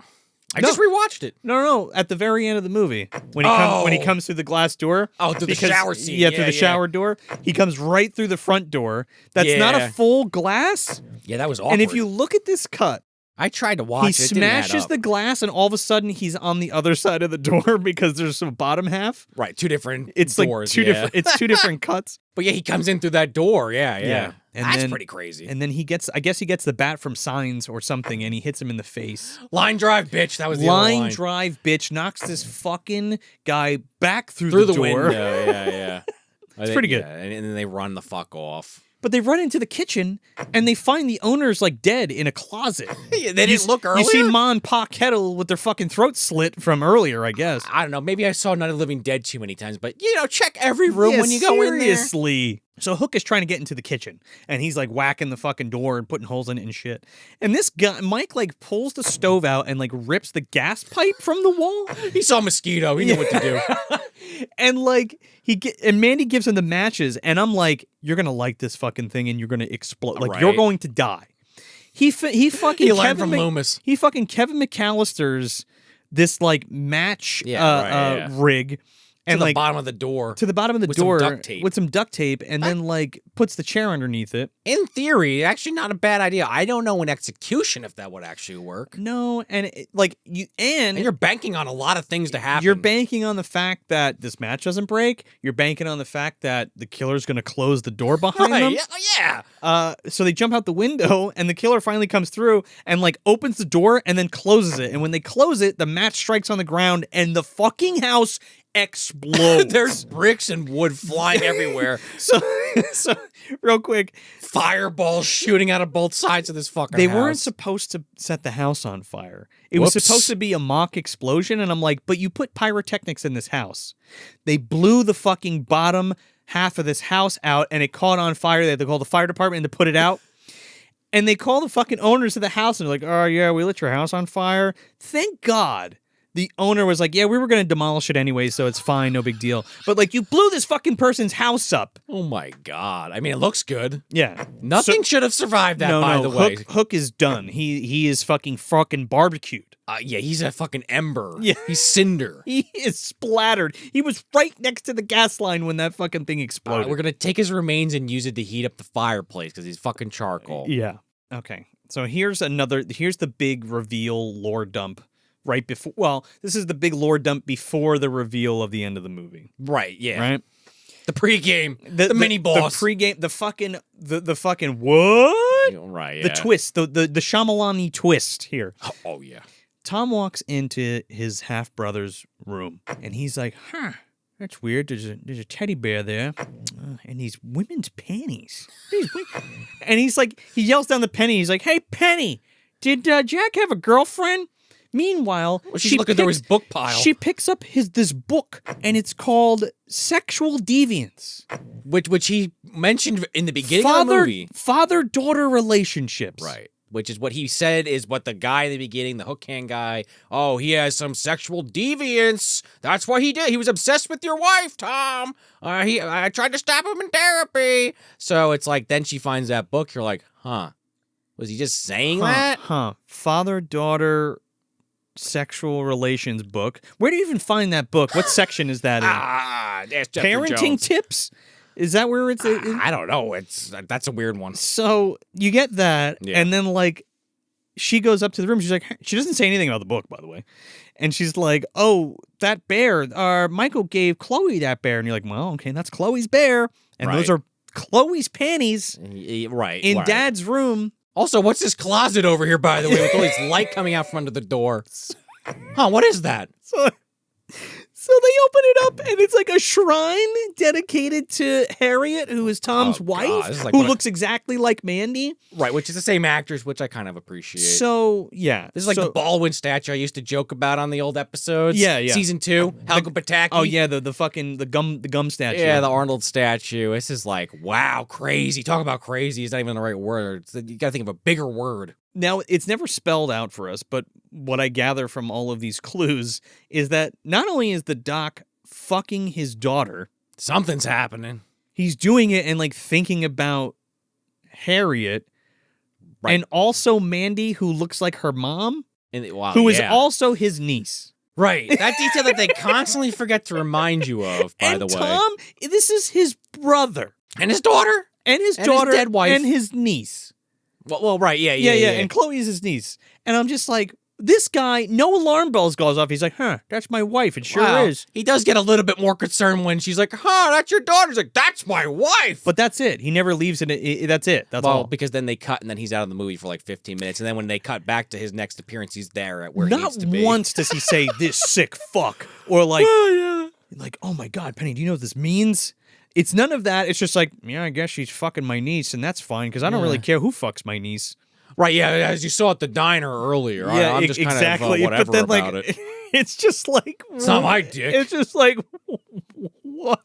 I just rewatched it. No. At the very end of the movie, when he comes through the glass door. Oh, through the shower scene. Yeah, through the shower door. He comes right through the front door. That's not a full glass. Yeah, that was awkward. And if you look at this cut, I tried to watch it. He smashes the glass, and all of a sudden he's on the other side of the door because there's a bottom half. Right, two different doors. Like different. It's two different cuts. But yeah, he comes in through that door. Yeah. And that's pretty crazy. And then he gets the bat from Signs or something, and he hits him in the face. Line drive, bitch. That was the line drive, bitch. Knocks this fucking guy back through the door. Window. Yeah. It's pretty good. Yeah, and then they run the fuck off. But they run into the kitchen, and they find the owners, like, dead in a closet. They didn't look earlier? You see Ma and Pa Kettle with their fucking throat slit from earlier, I guess. I don't know. Maybe I saw Night of the Living Dead too many times, but, check every room when you go in there. Seriously. So Hook is trying to get into the kitchen, and he's, like, whacking the fucking door and putting holes in it and shit. And this guy, Mike, like, pulls the stove out and, like, rips the gas pipe from the wall. He saw Mosquito. He knew what to do. And, like, Mandy gives him the matches, and I'm like, you're gonna like this fucking thing, and you're gonna explode. Like, you're going to die. He fucking learned from Loomis. He fucking Kevin McAllister's this like match rig. And to the like bottom of the door. To the bottom of the door some duct tape. with some duct tape, and then like puts the chair underneath it. In theory, actually not a bad idea. I don't know in execution if that would actually work. No, and and you're banking on a lot of things to happen. You're banking on the fact that this match doesn't break. You're banking on the fact that the killer's going to close the door behind them. Yeah. So they jump out the window, and the killer finally comes through and like opens the door and then closes it. And when they close it, the match strikes on the ground, and the fucking house explodes. There's bricks and wood flying everywhere. So real quick, fireballs shooting out of both sides of this fucking house. They weren't supposed to set the house on fire. It was supposed to be a mock explosion, and I'm like, but you put pyrotechnics in this house. They blew the fucking bottom half of this house out, and it caught on fire. They had to call the fire department to put it out. And they call the fucking owners of the house, and they're like, oh yeah, we lit your house on fire. Thank God. The owner was like, yeah, we were going to demolish it anyway, so it's fine, no big deal. But, like, you blew this fucking person's house up. Oh, my God. I mean, it looks good. Yeah. Nothing should have survived that, by the way. Hook is done. He is fucking barbecued. Yeah, he's a fucking ember. Yeah. He's cinder. He is splattered. He was right next to the gas line when that fucking thing exploded. We're going to take his remains and use it to heat up the fireplace because he's fucking charcoal. Yeah. Okay. So here's the big reveal lore dump. Right before, well, this is the big lore dump before the reveal of the end of the movie. Right, yeah. Right? The pregame, the mini boss. The pregame, the fucking what? Right, yeah. The twist, the Shyamalan-y twist here. Oh, yeah. Tom walks into his half-brother's room, and he's like, that's weird. There's a teddy bear there, and these women's panties. And he's like, he yells down the Penny. He's like, hey, Penny, did Jack have a girlfriend? Meanwhile, she's looking through his book pile. She picks up this book, and it's called Sexual Deviance. Which he mentioned in the beginning of the movie. Father-daughter relationships. Right. Which is what he said is what the guy in the beginning, the hook hand guy, he has some sexual deviance. That's what he did. He was obsessed with your wife, Tom. I tried to stop him in therapy. So it's like, then she finds that book. You're like, was he just saying that? Father-daughter sexual relations book. Where do you even find that book? What section is that in? That's Jeffrey Parenting Jones. Tips? Is that where it's? I don't know. That's a weird one. So you get that, and then like she goes up to the room. She's like, she doesn't say anything about the book, by the way, and she's like, "Oh, that bear. Michael gave Chloe that bear," and you're like, "Well, okay, that's Chloe's bear, and those are Chloe's panties, right, in Dad's room." Also, what's this closet over here, by the way, with all this light coming out from under the door? What is that? So they open it up, and it's like a shrine dedicated to Harriet, who is Tom's wife, who looks exactly like Mandy. Right, which is the same actress, which I kind of appreciate. So, yeah. This is like the Baldwin statue I used to joke about on the old episodes. Yeah. Season 2, Helga Pataki. Oh, yeah, the gum statue. Yeah, the Arnold statue. This is like, wow, crazy. Talk about crazy. It's not even the right word. You got to think of a bigger word. Now, it's never spelled out for us, but what I gather from all of these clues is that not only is the doc fucking his daughter, something's happening. He's doing it and like thinking about Harriet, and also Mandy, who looks like her mom, who is also his niece. Right. That detail that they constantly forget to remind you of, by the way. Tom, this is his brother. And his daughter. And his daughter. His dead wife. And his niece. Well, right, yeah. And Chloe's his niece. And I'm just like, this guy, no alarm bells goes off. He's like, that's my wife. It sure is. He does get a little bit more concerned when she's like, that's your daughter. He's like, that's my wife. But that's it. He never leaves it. That's it. That's all. Because then they cut, and then he's out of the movie for like 15 minutes. And then when they cut back to his next appearance, he's there at where he needs to be. Not once does he say, this sick fuck. Or like, like, oh my God, Penny, do you know what this means? It's none of that. It's just like, I guess she's fucking my niece, and that's fine, because I don't really care who fucks my niece. Right, yeah, as you saw at the diner earlier. Yeah, I'm just kind of whatever but then, about like, it. It's just like... It's not my dick. It's just like, what?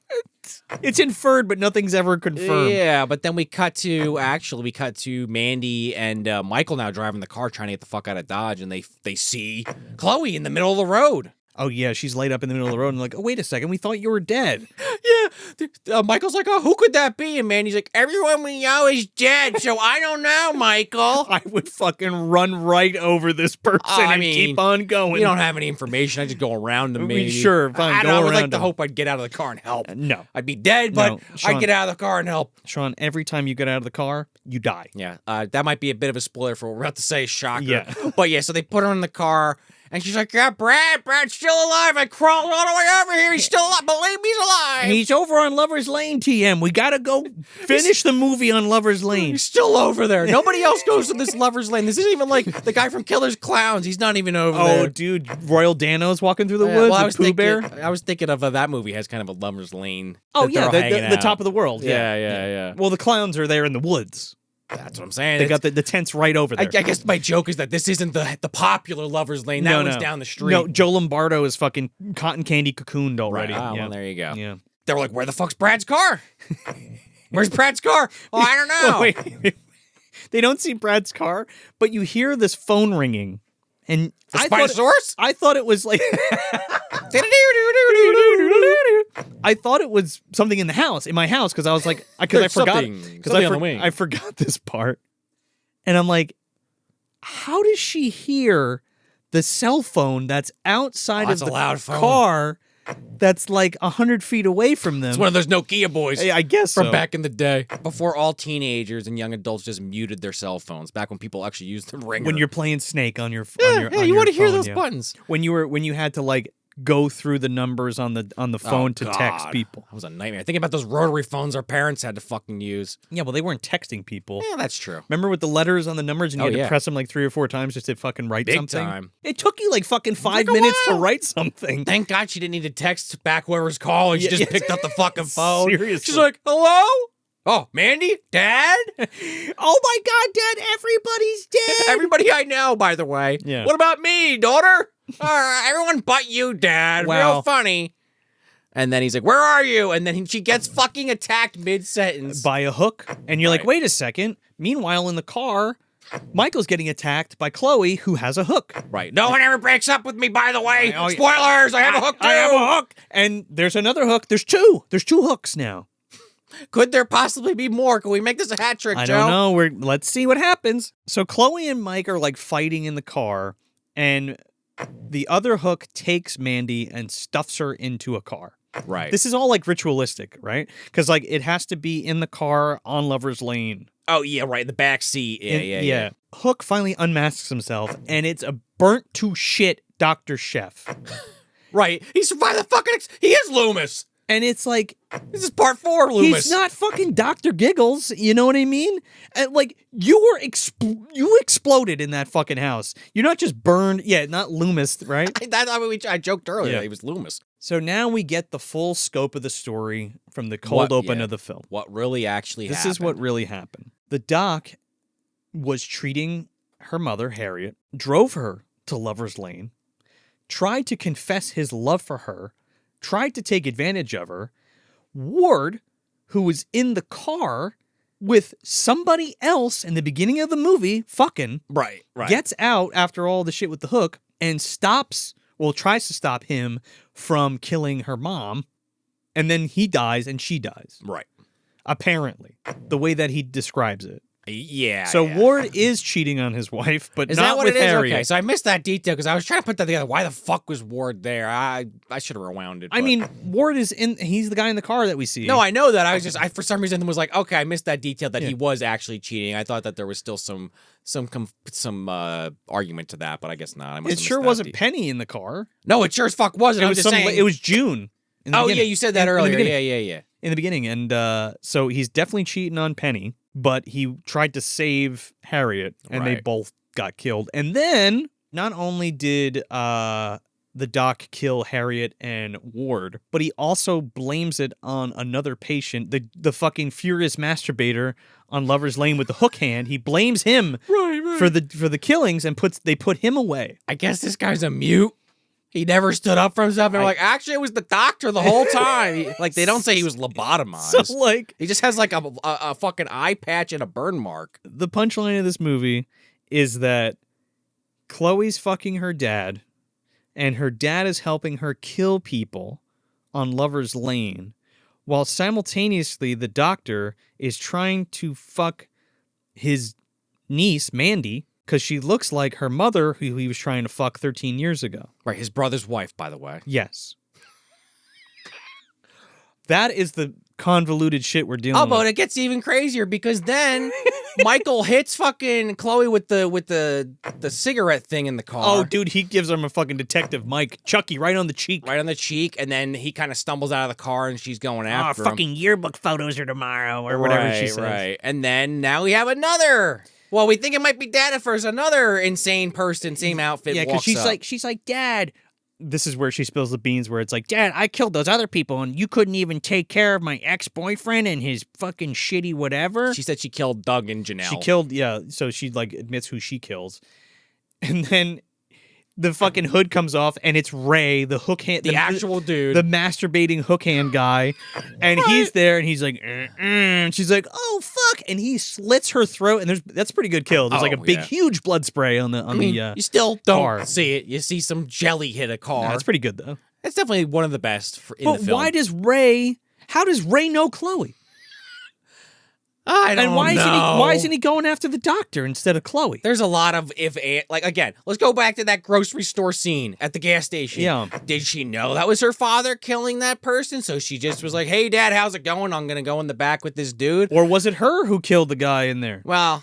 It's inferred, but nothing's ever confirmed. Yeah, but then we cut to Mandy and Michael now driving the car trying to get the fuck out of Dodge, and they see Chloe in the middle of the road. Oh, yeah, she's laid up in the middle of the road, and like, oh, wait a second, we thought you were dead. Yeah, Michael's like, who could that be? And Mandy's like, everyone we know is dead, so I don't know, Michael. I would fucking run right over this person and keep on going. We don't have any information. I just go around them, maybe. Sure, fine, I would like to hope I'd get out of the car and help. No. I'd be dead, but I'd get out of the car and help. Sean, every time you get out of the car, you die. Yeah, that might be a bit of a spoiler for what we're about to say, shocker. Yeah. But yeah, so they put her in the car, and she's like, yeah, Brad's still alive. I crawled all the way over here. He's still alive. Believe me, he's alive. He's over on Lover's Lane, TM. We gotta go finish the movie on Lover's Lane. He's still over there. Nobody else goes to this Lover's Lane. This isn't even like the guy from Killer's Clowns. He's not even over there. Oh, dude, Royal Dano's walking through the woods with Pooh Bear. I was thinking of that movie has kind of a Lover's Lane. Oh, yeah, the top of the world. Yeah. Well, the clowns are there in the woods. That's what I'm saying. They got the tents right over there. I guess my joke is that this isn't the popular Lover's Lane. That one's down the street. No, Joe Lombardo is fucking cotton candy cocooned already. Right. Well, there you go. Yeah. They were like, where the fuck's Brad's car? Where's Brad's car? Oh, I don't know. Wait. They don't see Brad's car, but you hear this phone ringing. And the Spinosaurus? I thought it was like... I thought it was something in my house, because I was like, I forgot this part, and I'm like, how does she hear the cell phone that's outside of the car that's like 100 feet away from them? It's one of those Nokia boys. I guess from back in the day, before all teenagers and young adults just muted their cell phones. Back when people actually used the ringer. When you're playing Snake on your you want to hear those buttons when you had to like go through the numbers on the phone to text people. That was a nightmare. Thinking about those rotary phones our parents had to fucking use. Yeah, well, they weren't texting people. Yeah, that's true. Remember with the letters on the numbers and you had to press them like 3 or 4 times just to fucking write Big something? time. It took you like fucking 5 minutes to write something. Thank God she didn't need to text back whoever's calling. She just picked up the fucking phone. Seriously. She's like, hello? Oh, Mandy? Dad? Oh my God, Dad, everybody's dead. Everybody I know, by the way. Yeah. What about me, daughter? Everyone but you, Dad. Wow. Real funny. And then he's like, where are you? And then she gets fucking attacked mid-sentence. By a hook. And you're like, wait a second. Meanwhile, in the car, Michael's getting attacked by Chloe, who has a hook. Right. No one ever breaks up with me, by the way. Spoilers, I have a hook too. I have a hook. And there's another hook. There's 2. There's 2 hooks now. Could there possibly be more? Can we make this a hat trick, Joe? I don't know. Let's see what happens. So Chloe and Mike are like fighting in the car, and the other hook takes Mandy and stuffs her into a car. Right. This is all like ritualistic, right? Because like it has to be in the car on Lover's Lane. Oh, yeah, right. The back seat. Yeah. Hook finally unmasks himself, and it's a burnt to shit Dr. Chef. Right. He survived the fucking... He is Loomis. And it's like... This is part 4, Loomis. He's not fucking Dr. Giggles, you know what I mean? And like, you exploded in that fucking house. You're not just burned... Yeah, not Loomis, right? I joked earlier that he was Loomis. So now we get the full scope of the story from the cold open of the film. What really actually happened. This is what really happened. The doc was treating her mother, Harriet, drove her to Lover's Lane, tried to confess his love for her, tried to take advantage of her. Ward, who was in the car with somebody else in the beginning of the movie, right, gets out after all the shit with the hook and tries to stop him from killing her mom. And then he dies and she dies. Right. Apparently, the way that he describes it. Yeah. So Ward is cheating on his wife, but is not that what with it is? Harriet. Okay, so I missed that detail because I was trying to put that together. Why the fuck was Ward there? I should have rewound it. I mean, Ward he's the guy in the car that we see. No, I know that. I for some reason was like, okay, I missed that detail that he was actually cheating. I thought that there was still some argument to that, but I guess not. It sure wasn't Penny in the car. No, it sure as fuck wasn't. I was just saying. It was June. Oh yeah, you said that earlier. Yeah. In the beginning, and so he's definitely cheating on Penny, but he tried to save Harriet, and they both got killed. And then, not only did the doc kill Harriet and Ward, but he also blames it on another patient, the fucking furious masturbator on Lover's Lane with the hook hand. He blames him for the killings and they put him away. I guess this guy's a mute. He never stood up for himself. They're like, actually, it was the doctor the whole time. Like, they don't say he was lobotomized. So, like... He just has, like, a fucking eye patch and a burn mark. The punchline of this movie is that Chloe's fucking her dad, and her dad is helping her kill people on Lover's Lane, while simultaneously the doctor is trying to fuck his niece, Mandy, because she looks like her mother, who he was trying to fuck 13 years ago. Right, his brother's wife, by the way. Yes. That is the convoluted shit we're dealing with. Oh, but it gets even crazier because then Michael hits fucking Chloe with the cigarette thing in the car. Oh, dude, he gives him a fucking Detective Mike Chucky right on the cheek. Right on the cheek, and then he kind of stumbles out of the car and she's going after him. Fucking yearbook photos are tomorrow, or whatever she says. Right, and then now we have another... Well, we think it might be Dad at first. Another insane person, same outfit. Yeah, because she's like, Dad. This is where she spills the beans. Where it's like, Dad, I killed those other people, and you couldn't even take care of my ex-boyfriend and his fucking shitty whatever. She said she killed Doug and Janelle. She killed, yeah. So she like admits who she kills, and then the fucking hood comes off, and it's Ray, the hook hand, the actual dude, the masturbating hook hand guy, and he's there, and he's like, and she's like, oh fuck, and he slits her throat, and that's a pretty good kill. There's like a big, huge blood spray on the you still don't car. See it. You see some jelly hit a car. That's pretty good though. It's definitely one of the best in the film. But how does Ray know Chloe? I don't know. Why isn't he going after the doctor instead of Chloe? There's a lot of again, let's go back to that grocery store scene at the gas station. Yeah. Did she know that was her father killing that person? So she just was like, hey, Dad, how's it going? I'm going to go in the back with this dude. Or was it her who killed the guy in there? Well,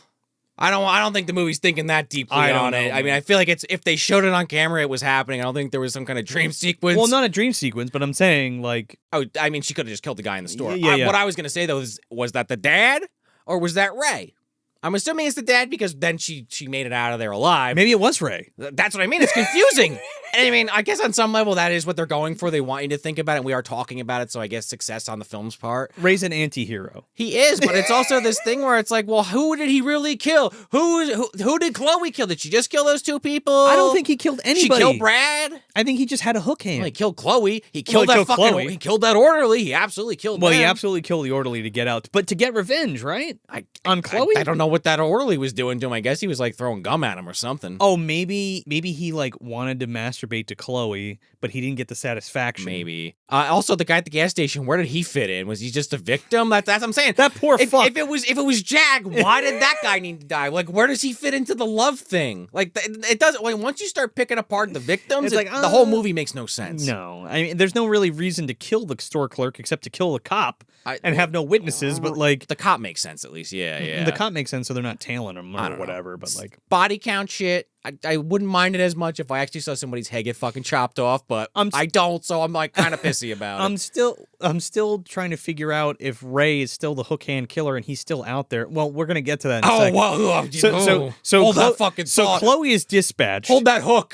I don't think the movie's thinking that deeply I don't on know, it. I mean, man. I feel like if they showed it on camera, it was happening. I don't think there was some kind of dream sequence. Well, not a dream sequence, but I'm saying, like... Oh, I mean, she could have just killed the guy in the store. Yeah. What I was going to say, though, was that the dad, or was that Ray? I'm assuming it's the dad because then she made it out of there alive. Maybe it was Ray. That's what I mean. It's confusing. And I mean, I guess on some level that is what they're going for. They want you to think about it, and we are talking about it, so I guess success on the film's part. Ray's an anti-hero. He is, but it's also this thing where it's like, well, who did he really kill? Who did Chloe kill? Did she just kill those two people? I don't think he killed anybody. She killed Brad? I think he just had a hook hand. Well, he killed Chloe. He killed Chloe. He killed that orderly. He absolutely killed Well, them. he absolutely killed the orderly to get out, but to get revenge, right? On Chloe? I don't know what that orderly was doing to him. I guess he was like throwing gum at him or something. Oh, maybe he like wanted to masturbate to Chloe, but he didn't get the satisfaction. Maybe. Also, the guy at the gas station, where did he fit in? Was he just a victim? That's what I'm saying. That poor fuck. If it was Jack, why did that guy need to die? Like, where does he fit into the love thing? Like, it doesn't. Like, once you start picking apart the victims, It's like, the whole movie makes no sense. No, I mean, there's no really reason to kill the store clerk except to kill the cop and have no witnesses. But like, the cop makes sense at least. Yeah. the cop makes sense, so they're not tailing him or whatever. But like, body count shit. I wouldn't mind it as much if I actually saw somebody's head get fucking chopped off, but I don't, so I'm like kind of pissy about it. I'm still trying to figure out if Ray is still the hook hand killer and he's still out there. Well, we're gonna get to that in a second. Whoa. So hold that fucking thought. So Chloe is dispatched. Hold that hook.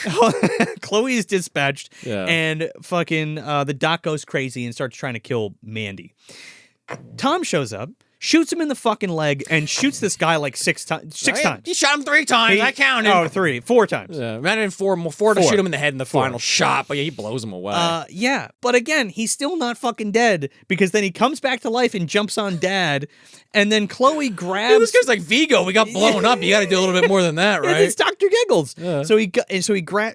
Chloe is dispatched, yeah. And fucking the doc goes crazy and starts trying to kill Mandy. Tom shows up, shoots him in the fucking leg, and shoots this guy like six times. He shot him 3 times. I counted. Oh, 4 times. Yeah, imagine four to shoot him in the head in the final shot, but yeah, he blows him away. Yeah, but again, he's still not fucking dead because then he comes back to life and jumps on Dad, and then Chloe grabs. This guy's like Vigo. We got blown up. You got to do a little bit more than that, right? It's Dr. Giggles. Yeah.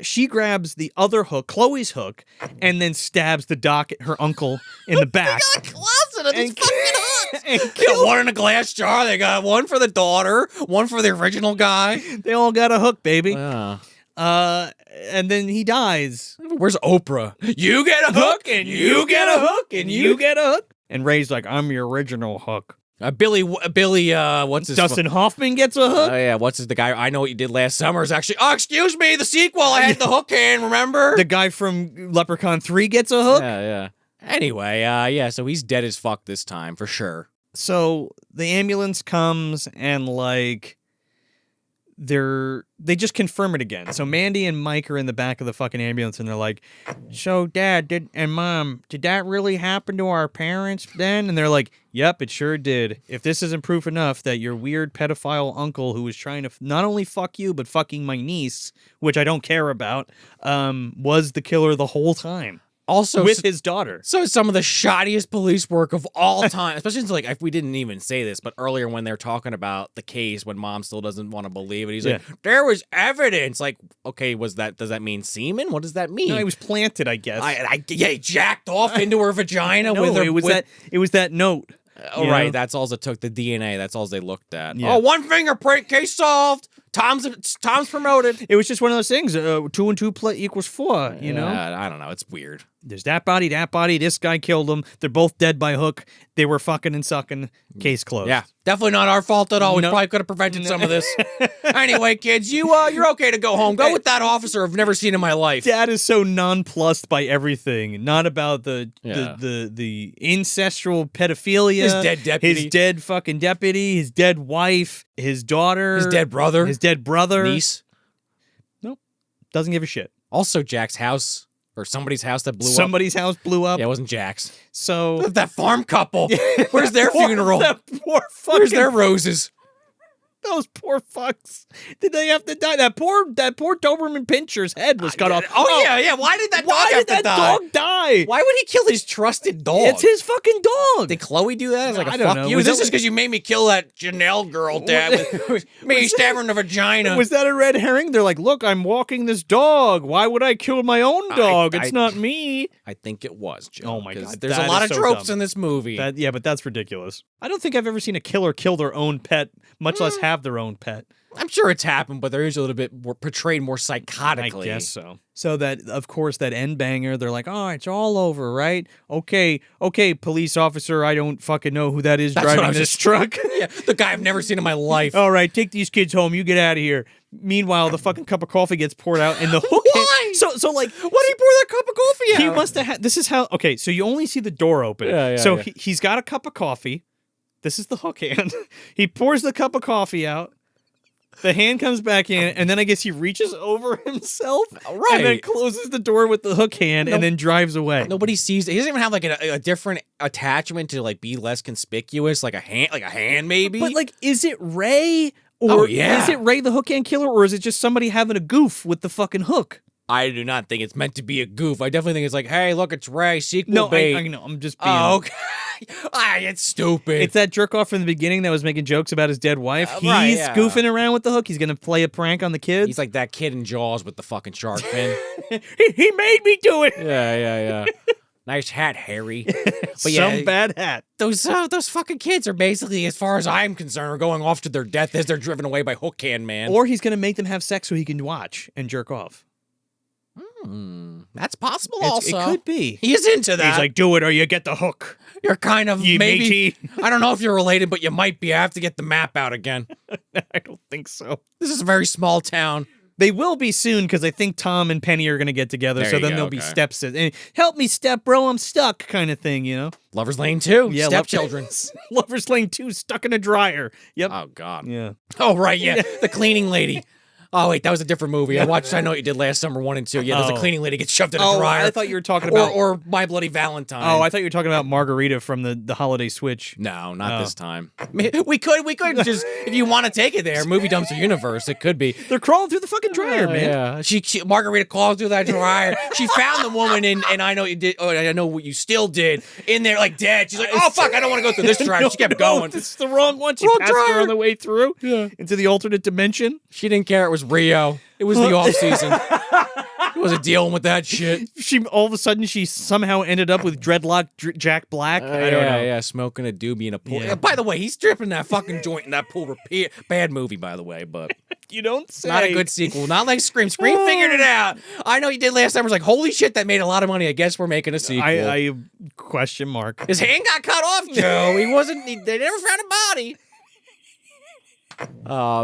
She grabs the other hook, Chloe's hook, and then stabs the doc, her uncle, in the back. They got a closet of these fucking hooks. They got one in a glass jar. They got one for the daughter, one for the original guy. They all got a hook, baby. Yeah. And then he dies. Where's Oprah? You get a hook, and you get a hook, and you get a hook. And Ray's like, I'm your original hook. Billy, what's his... Dustin Hoffman gets a hook? Oh, yeah, the guy, I Know What You Did Last Summer is actually... Oh, excuse me, the sequel, I had the hook hand, remember? The guy from Leprechaun 3 gets a hook? Yeah. Anyway, so he's dead as fuck this time, for sure. So the ambulance comes and like... They just confirm it again. So Mandy and Mike are in the back of the fucking ambulance and they're like, so Dad and Mom, did that really happen to our parents then? And they're like, yep, it sure did. If this isn't proof enough that your weird pedophile uncle who was trying to not only fuck you, but fucking my niece, which I don't care about, was the killer the whole time. Also, with his daughter. So some of the shoddiest police work of all time, especially like if we didn't even say this, but earlier when they're talking about the case, when Mom still doesn't want to believe it, he's like, there was evidence. Like, okay, does that mean semen? What does that mean? No, he was planted, I guess. He jacked off into her vagina with her. It was that note. Oh, right. Know? That's all it took. The DNA. That's all they looked at. Yeah. Oh, 1 fingerprint, case solved. Tom's promoted. It was just one of those things. 2 and 2 equals 4. You know. I don't know. It's weird. There's that body. This guy killed him. They're both dead by hook. They were fucking and sucking. Case closed. Yeah, definitely not our fault at all. We probably could have prevented some of this. Anyway, kids, you're okay to go home. Go with that officer I've never seen in my life. Dad is so nonplussed by everything. Not about the ancestral pedophilia. His dead deputy. His dead fucking deputy. His dead wife. His daughter. His dead brother. His dead brother. Niece. Nope. Doesn't give a shit. Also, Jack's house. Or somebody's house that blew up. Somebody's house blew up. Yeah, it wasn't Jack's. So that farm couple. Where's their funeral? That poor fucking... Where's their roses? Those poor fucks. Did they have to die? That poor Doberman Pinscher's head was cut off. Oh, yeah. Why did that dog die? Why would he kill his trusted dog? It's his fucking dog. Did Chloe do that? It's like, I don't know. You. This is because you made me kill that Janelle girl, Dad. Me stabbing her in the vagina. Was that a red herring? They're like, look, I'm walking this dog. Why would I kill my own dog? It's not me. I think it was, Joe. Oh, my God. There's a lot of tropes in this movie. But that's ridiculous. I don't think I've ever seen a killer kill their own pet, much less have have their own pet. I'm sure it's happened, but they're usually a little bit more portrayed more psychotically. I guess so. So that, of course, that end banger, they're like, oh, it's all over, right? Okay, police officer, I don't fucking know who that is driving this truck. Yeah, the guy I've never seen in my life. All right, take these kids home. You get out of here. Meanwhile, the fucking cup of coffee gets poured out, and the hook. Why? So like, why did he pour that cup of coffee out? He must have had. This is how. Okay, so you only see the door open. Yeah, so yeah. He's got a cup of coffee. This is the hook hand. He pours the cup of coffee out. The hand comes back in, and then I guess he reaches over himself, Right. and then closes the door with the hook hand, and then drives away. Nobody sees it. He doesn't even have like a different attachment to like be less conspicuous, like a hand maybe. But like, is it Ray? Or yeah. is it Ray the hook hand killer, or is it just somebody having a goof with the fucking hook? I do not think it's meant to be a goof. I definitely think it's like, hey, look, it's Ray, sequel No, bait. I know. I'm just being... Oh, okay. It's stupid. It's that jerk off from the beginning that was making jokes about his dead wife. Right, He's yeah. goofing around with the hook. He's going to play a prank on the kids. He's like that kid in Jaws with the fucking shark fin. he made me do it. Yeah. Nice hat, Harry. But yeah, Some bad hat. those fucking kids are basically, as far as I'm concerned, are going off to their death as they're driven away by Hook Hand Man. Or he's going to make them have sex so he can watch and jerk off. That's possible also. It could be. He's into that. He's like, do it or you get the hook. You're kind of You maybe. matey. I don't know if you're related, but you might be. I have to get the map out again. I don't think so. This is a very small town. They will be soon because I think Tom and Penny are going to get together. There So you then go, there'll be okay. steps. And help me, step bro, I'm stuck kind of thing, you know? Lovers Lane 2. Yeah, Stepchildren. Lover's Lane 2 stuck in a dryer. Yep. Oh, God. Yeah. Oh, right, yeah. The cleaning lady. Oh, wait, that was a different movie. I watched I Know What You Did Last Summer 1 and 2. Yeah, there's a cleaning lady gets shoved in a dryer. I thought you were talking about... Or My Bloody Valentine. Oh, I thought you were talking about Margarita from the Holiday Switch. No, not this time. We could just, if you want to take it there, Movie Dumpster Universe, it could be. They're crawling through the fucking dryer, man. Yeah, she Margarita crawled through that dryer. She found the woman in, and I know what you did. Oh, I know what you still did in there, like dead. She's like, oh fuck, I don't want to go through this dryer. She kept going. This is the wrong one. She Wrong passed her dryer. on the way through into the alternate dimension. She didn't care. It was Rio. It was the off season. It wasn't dealing with that shit. She all of a sudden she somehow ended up with dreadlock Jack Black. I don't know. Yeah, smoking a doobie in a pool. Yeah. By the way, he's dripping that fucking joint in that pool. Bad movie, by the way, but You don't say. not a good sequel. Not like Scream. Scream figured it out. I Know You Did Last Summer. Was like, holy shit, that made a lot of money. I guess we're making a sequel. I question mark. His hand got cut off, Joe. He wasn't. They never found a body.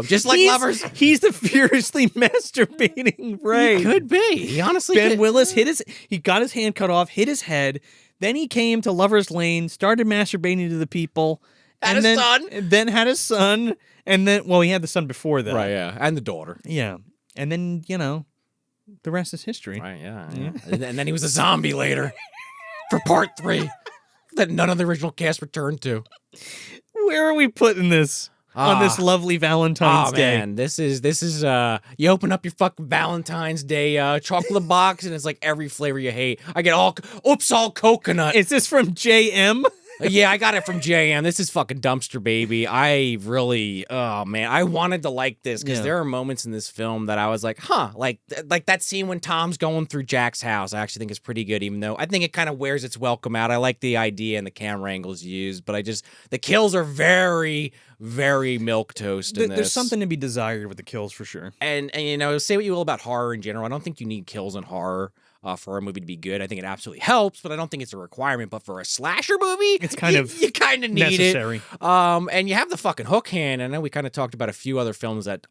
Just like Lovers. He's the furiously masturbating Ray. He could be. He honestly Ben could. Willis he got his hand cut off, hit his head. Then he came to Lover's Lane, started masturbating to the people. Had and a then, son. Then had a son. And then, well, he had the son before that. Right, yeah. And the daughter. Yeah. And then, the rest is history. Right, yeah. And then he was a zombie later for part 3 that none of the original cast returned to. Where are we putting this on this lovely Valentine's Day? Man, this is you open up your fucking Valentine's Day chocolate box and it's like every flavor you hate. I get all coconut. Is this from JM? Yeah, I got it from JM. This is fucking dumpster, baby. I really, oh man, I wanted to like this because there are moments in this film that I was like, huh, like that scene when Tom's going through Jack's house. I actually think it's pretty good, even though I think it kind of wears its welcome out. I like the idea and the camera angles used, but the kills are very, very milquetoast in this. There's something to be desired with the kills for sure. And say what you will about horror in general. I don't think you need kills in horror. For a movie to be good, I think it absolutely helps, but I don't think it's a requirement. But for a slasher movie, it's kind of you kind of need necessary. It. And you have the fucking hook hand. I know we kind of talked about a few other films that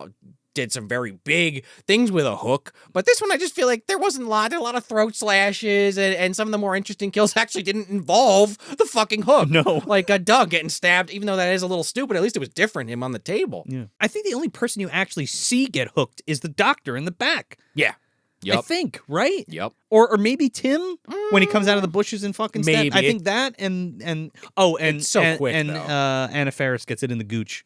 did some very big things with a hook, but this one I just feel like there wasn't a lot. There were a lot of throat slashes, and some of the more interesting kills actually didn't involve the fucking hook. No, like Doug getting stabbed, even though that is a little stupid. At least it was different. Him on the table. Yeah, I think the only person you actually see get hooked is the doctor in the back. Yeah. Yep. I think, right? Yep. Or maybe Tim when he comes out of the bushes and fucking maybe. I think that and it's so quick, and though. Anna Faris gets it in the gooch.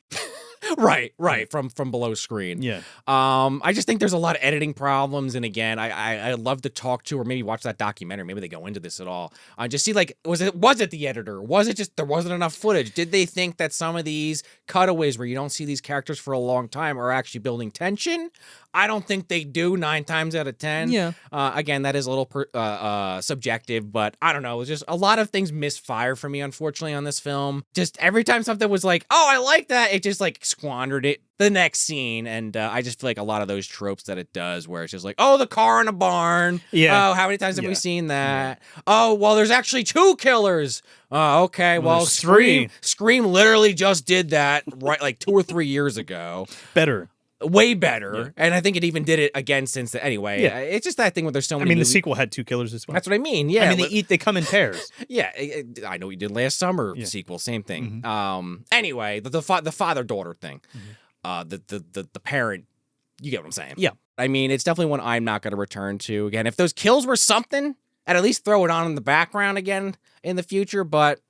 Right, from below screen. Yeah. I just think there's a lot of editing problems, and again, I love to talk to or maybe watch that documentary. Maybe they go into this at all. I just see like was it the editor? Was it just there wasn't enough footage? Did they think that some of these cutaways where you don't see these characters for a long time are actually building tension? I don't think they do 9 times out of 10. Yeah. Again, that is a little subjective, but I don't know. It was just a lot of things misfire for me, unfortunately, on this film. Just every time something was like, oh, I like that, it just like squandered it the next scene. And I just feel like a lot of those tropes that it does, where it's just like, oh, the car in a barn. Yeah. Oh, how many times have we seen that? Oh, well, there's actually 2 killers. Okay, well, there's 3. Scream literally just did that right like 2 or 3 years ago. Better. Way better. And I think it even did it again since then. Anyway, it's just that thing where there's so many the sequel had 2 killers as well. That's what I mean. Yeah. I mean, they come in pairs. Yeah. I know you did last summer sequel, same thing. Anyway, the father-daughter thing. The parent, you get what I'm saying. Yeah. I mean, it's definitely one I'm not going to return to again. If those kills were something, I'd at least throw it on in the background again in the future, but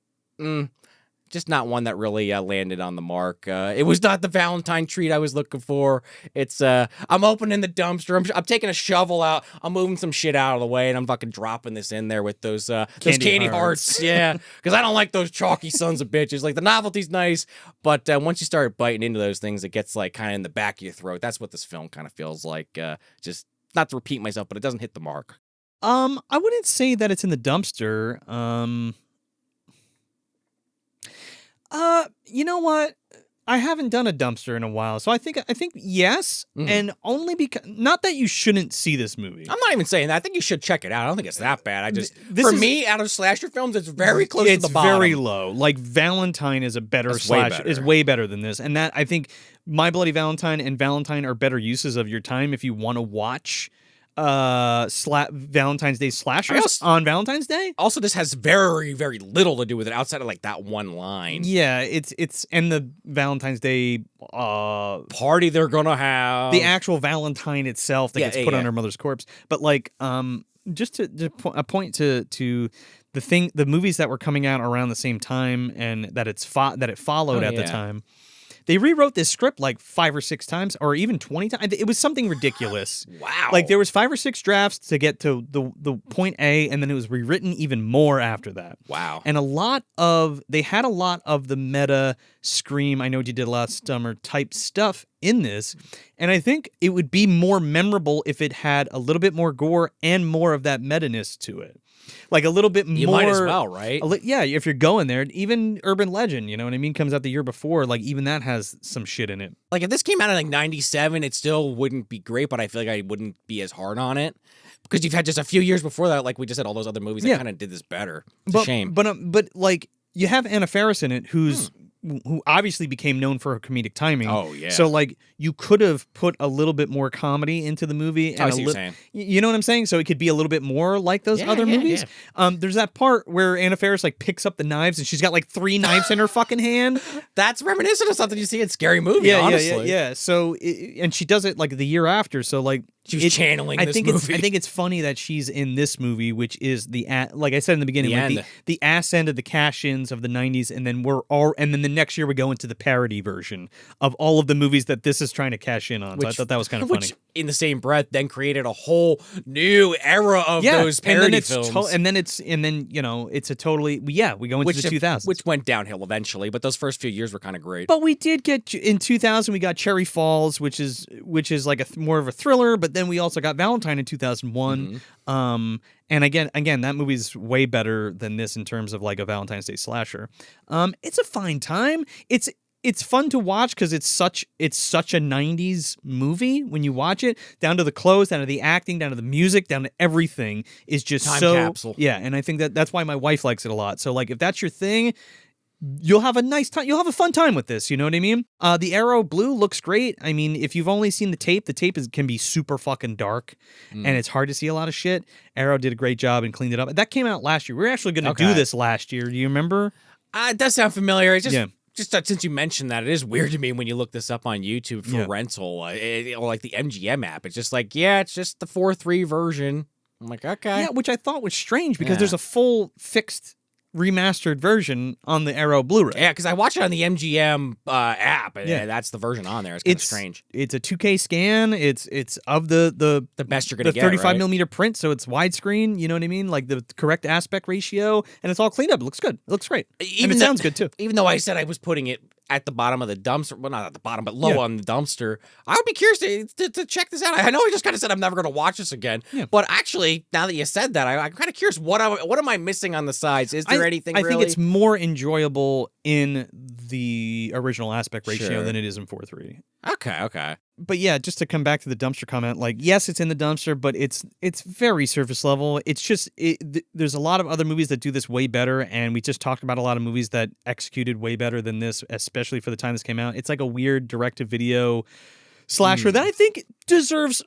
just not one that really landed on the mark. It was not the Valentine treat I was looking for. It's I'm opening the dumpster. I'm taking a shovel out. I'm moving some shit out of the way, and I'm fucking dropping this in there with those candy hearts. Yeah, because I don't like those chalky sons of bitches. Like, the novelty's nice, but once you start biting into those things, it gets like kind of in the back of your throat. That's what this film kind of feels like. Just not to repeat myself, but it doesn't hit the mark. I wouldn't say that it's in the dumpster. You know what? I haven't done a dumpster in a while, so I think yes, and only because, not that you shouldn't see this movie. I'm not even saying that. I think you should check it out. I don't think it's that bad. Me, out of slasher films, it's very close to the bottom. It's very low. Like, Valentine is a better slasher. Is way better than this, and that, I think, My Bloody Valentine and Valentine are better uses of your time if you want to watch Valentine's Day slashers on Valentine's Day. Also, this has very, very little to do with it outside of like that one line. Yeah, it's and the Valentine's Day party they're gonna have, the actual Valentine itself that gets put on her mother's corpse. But like, just to point to the movies that were coming out around the same time and that it followed at the time. They rewrote this script like 5 or 6 times, or even 20 times. It was something ridiculous. Wow! Like, there was 5 or 6 drafts to get to the point A, and then it was rewritten even more after that. Wow! And they had a lot of the meta Scream, I Know What You Did Last Summer type stuff in this, and I think it would be more memorable if it had a little bit more gore and more of that meta-ness to it. Like, a little bit more. You might as well, right? Yeah, if you're going there. Even Urban Legend, you know what I mean, comes out the year before. Like, even that has some shit in it. Like, if this came out in like 97, it still wouldn't be great, but I feel like I wouldn't be as hard on it. Because you've had just a few years before that, like we just said, all those other movies that kind of did this better. It's a shame. But like, you have Anna Faris in it, who obviously became known for her comedic timing. Oh, yeah. So, like, you could have put a little bit more comedy into the movie. And I see what you're saying. You know what I'm saying? So it could be a little bit more like those other movies. Yeah. There's that part where Anna Faris, like, picks up the knives and she's got, like, 3 knives in her fucking hand. That's reminiscent of something you see in Scary Movie, honestly. Yeah. So, and she does it, like, the year after. So, like, she was channeling this movie. I think it's funny that she's in this movie, which is like I said in the beginning, the ass end of the cash-ins of the 90s, and then and then the next year we go into the parody version of all of the movies that this is trying to cash in on. So I thought that was kind of funny. In the same breath, then created a whole new era of those parody films. And then it's a totally we go into the 2000s, which went downhill eventually. But those first few years were kind of great. But we did get in 2000. We got Cherry Falls, which is like more of a thriller. But then we also got Valentine in 2001. And again, that movie's way better than this in terms of like a Valentine's Day slasher. It's a fine time. It's fun to watch because it's such a 90s movie when you watch it, down to the clothes, down to the acting, down to the music, down to everything is just time capsule. Yeah, and I think that's why my wife likes it a lot. So like, if that's your thing, you'll have a nice time. You'll have a fun time with this. You know what I mean? The Arrow Blue looks great. I mean, if you've only seen the tape can be super fucking dark, and it's hard to see a lot of shit. Arrow did a great job and cleaned it up. That came out last year. We were actually going to do this last year. Do you remember? It does sound familiar. It's just. Just since you mentioned that, it is weird to me when you look this up on YouTube for rental, or like the MGM app. It's just like, it's just the 4.3 version. I'm like, okay. Yeah, which I thought was strange because there's a full fixed remastered version on the Arrow Blu-ray. Yeah, because I watch it on the MGM app, and that's the version on there. It's kind of strange. It's a 2K scan. It's of the best you're gonna get, 35 millimeter print, so it's widescreen. You know what I mean? Like the correct aspect ratio, and it's all cleaned up. It looks good. It looks great. It sounds good too. Even though I said I was putting it at the bottom of the dumpster. Well, not at the bottom, but low on the dumpster. I would be curious to check this out. I know I just kind of said I'm never going to watch this again. Yeah. But actually, now that you said that, I'm kind of curious. What am I missing on the sides? Is there anything really? I think it's more enjoyable in the original aspect ratio than it is in 4:3. Okay. But yeah, just to come back to the dumpster comment, like, yes, it's in the dumpster, but it's very surface level. It's just, there's a lot of other movies that do this way better, and we just talked about a lot of movies that executed way better than this, especially for the time this came out. It's like a weird direct-to-video slasher that I think deserves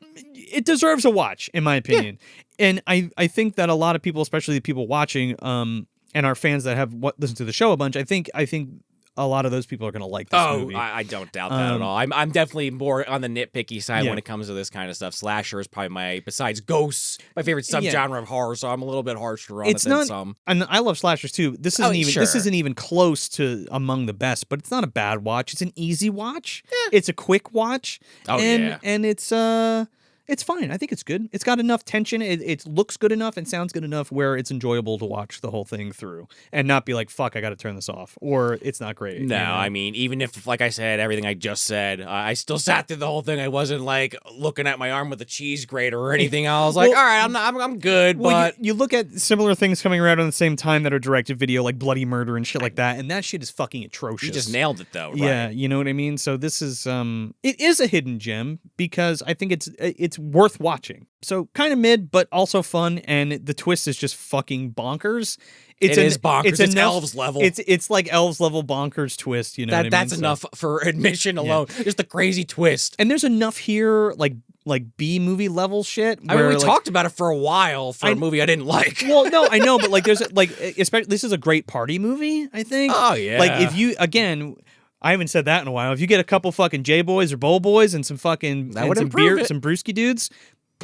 a watch, in my opinion. Yeah. And I think that a lot of people, especially the people watching, and our fans that have listened to the show a bunch, I think a lot of those people are going to like this movie. I don't doubt that at all. I'm definitely more on the nitpicky side when it comes to this kind of stuff. Slasher is probably besides ghosts, my favorite subgenre of horror, so I'm a little bit harsher on it than some. And I love slashers too. This isn't even close to among the best, but it's not a bad watch. It's an easy watch. Yeah. It's a quick watch. And it's fine. I think it's good. It's got enough tension. It looks good enough and sounds good enough where it's enjoyable to watch the whole thing through and not be like, fuck, I got to turn this off, or it's not great. No, I mean, even if, like I said, everything I just said, I still sat through the whole thing. I wasn't like looking at my arm with a cheese grater or anything. I was like, all right, I'm good. But you look at similar things coming around at the same time that are directed video, like Bloody Murder and shit like that, and that shit is fucking atrocious. You just nailed it though, right? Yeah, you know what I mean? So this is it is a hidden gem because I think it's worth watching. So kind of mid, but also fun, and the twist is just fucking bonkers. It is bonkers. It's elves level. It's like elves level bonkers twist. You know, that's enough for admission alone. Just the crazy twist. And there's enough here, like B movie level shit. I mean, we talked about it for a while for a movie I didn't like. Well, no, I know, but like there's especially this is a great party movie. I think. Oh yeah. Like if you I haven't said that in a while. If you get a couple fucking J boys or Bowl boys and some fucking some beer, some brewski dudes.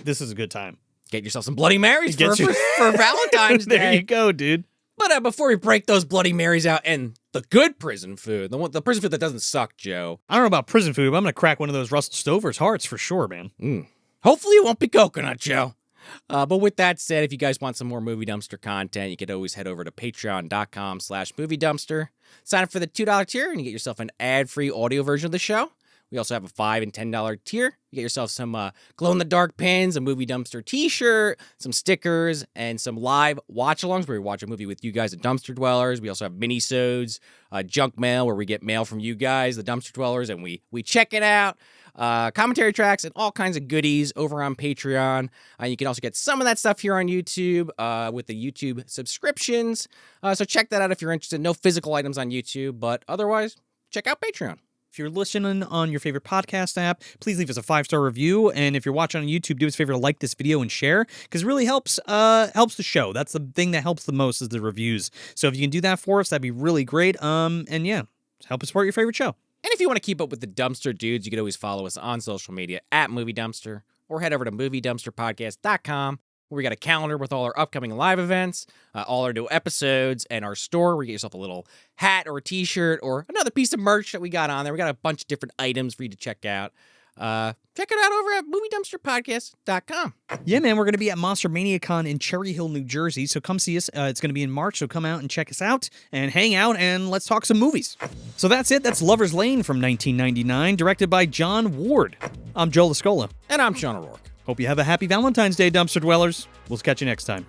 This is a good time. Get yourself some Bloody Marys for Valentine's Day. There you go, dude. But before we break those Bloody Marys out and the good prison food, the prison food that doesn't suck, Joe. I don't know about prison food, but I'm going to crack one of those Russell Stover's hearts for sure, man. Hopefully it won't be coconut, Joe. But with that said, if you guys want some more Movie Dumpster content, you could always head over to patreon.com/Movie Dumpster. Sign up for the $2 tier and you get yourself an ad-free audio version of the show. We also have a $5 and $10 tier. You get yourself some glow-in-the-dark pins, a Movie Dumpster t-shirt, some stickers, and some live watch-alongs where we watch a movie with you guys, the Dumpster Dwellers. We also have mini-sodes, junk mail where we get mail from you guys, the Dumpster Dwellers, and we check it out. Commentary tracks and all kinds of goodies over on Patreon. You can also get some of that stuff here on YouTube with the YouTube subscriptions. So check that out if you're interested. No physical items on YouTube, but otherwise, check out Patreon. If you're listening on your favorite podcast app, please leave us a 5-star review. And if you're watching on YouTube, do us a favor to like this video and share, because it really helps the show. That's the thing that helps the most is the reviews. So if you can do that for us, that'd be really great. And yeah, help us support your favorite show. And if you want to keep up with the Dumpster Dudes, you can always follow us on social media at Movie Dumpster, or head over to moviedumpsterpodcast.com. We got a calendar with all our upcoming live events, all our new episodes, and our store where you get yourself a little hat or a t-shirt or another piece of merch that we got on there. We got a bunch of different items for you to check out. Check it out over at moviedumpsterpodcast.com. Yeah, man, we're going to be at Monster ManiaCon in Cherry Hill, New Jersey, so come see us. It's going to be in March, so come out and check us out and hang out and let's talk some movies. So that's it. That's Lover's Lane from 1999, directed by John Ward. I'm Joe Lascola. And I'm Sean O'Rourke. Hope you have a happy Valentine's Day, Dumpster Dwellers. We'll catch you next time.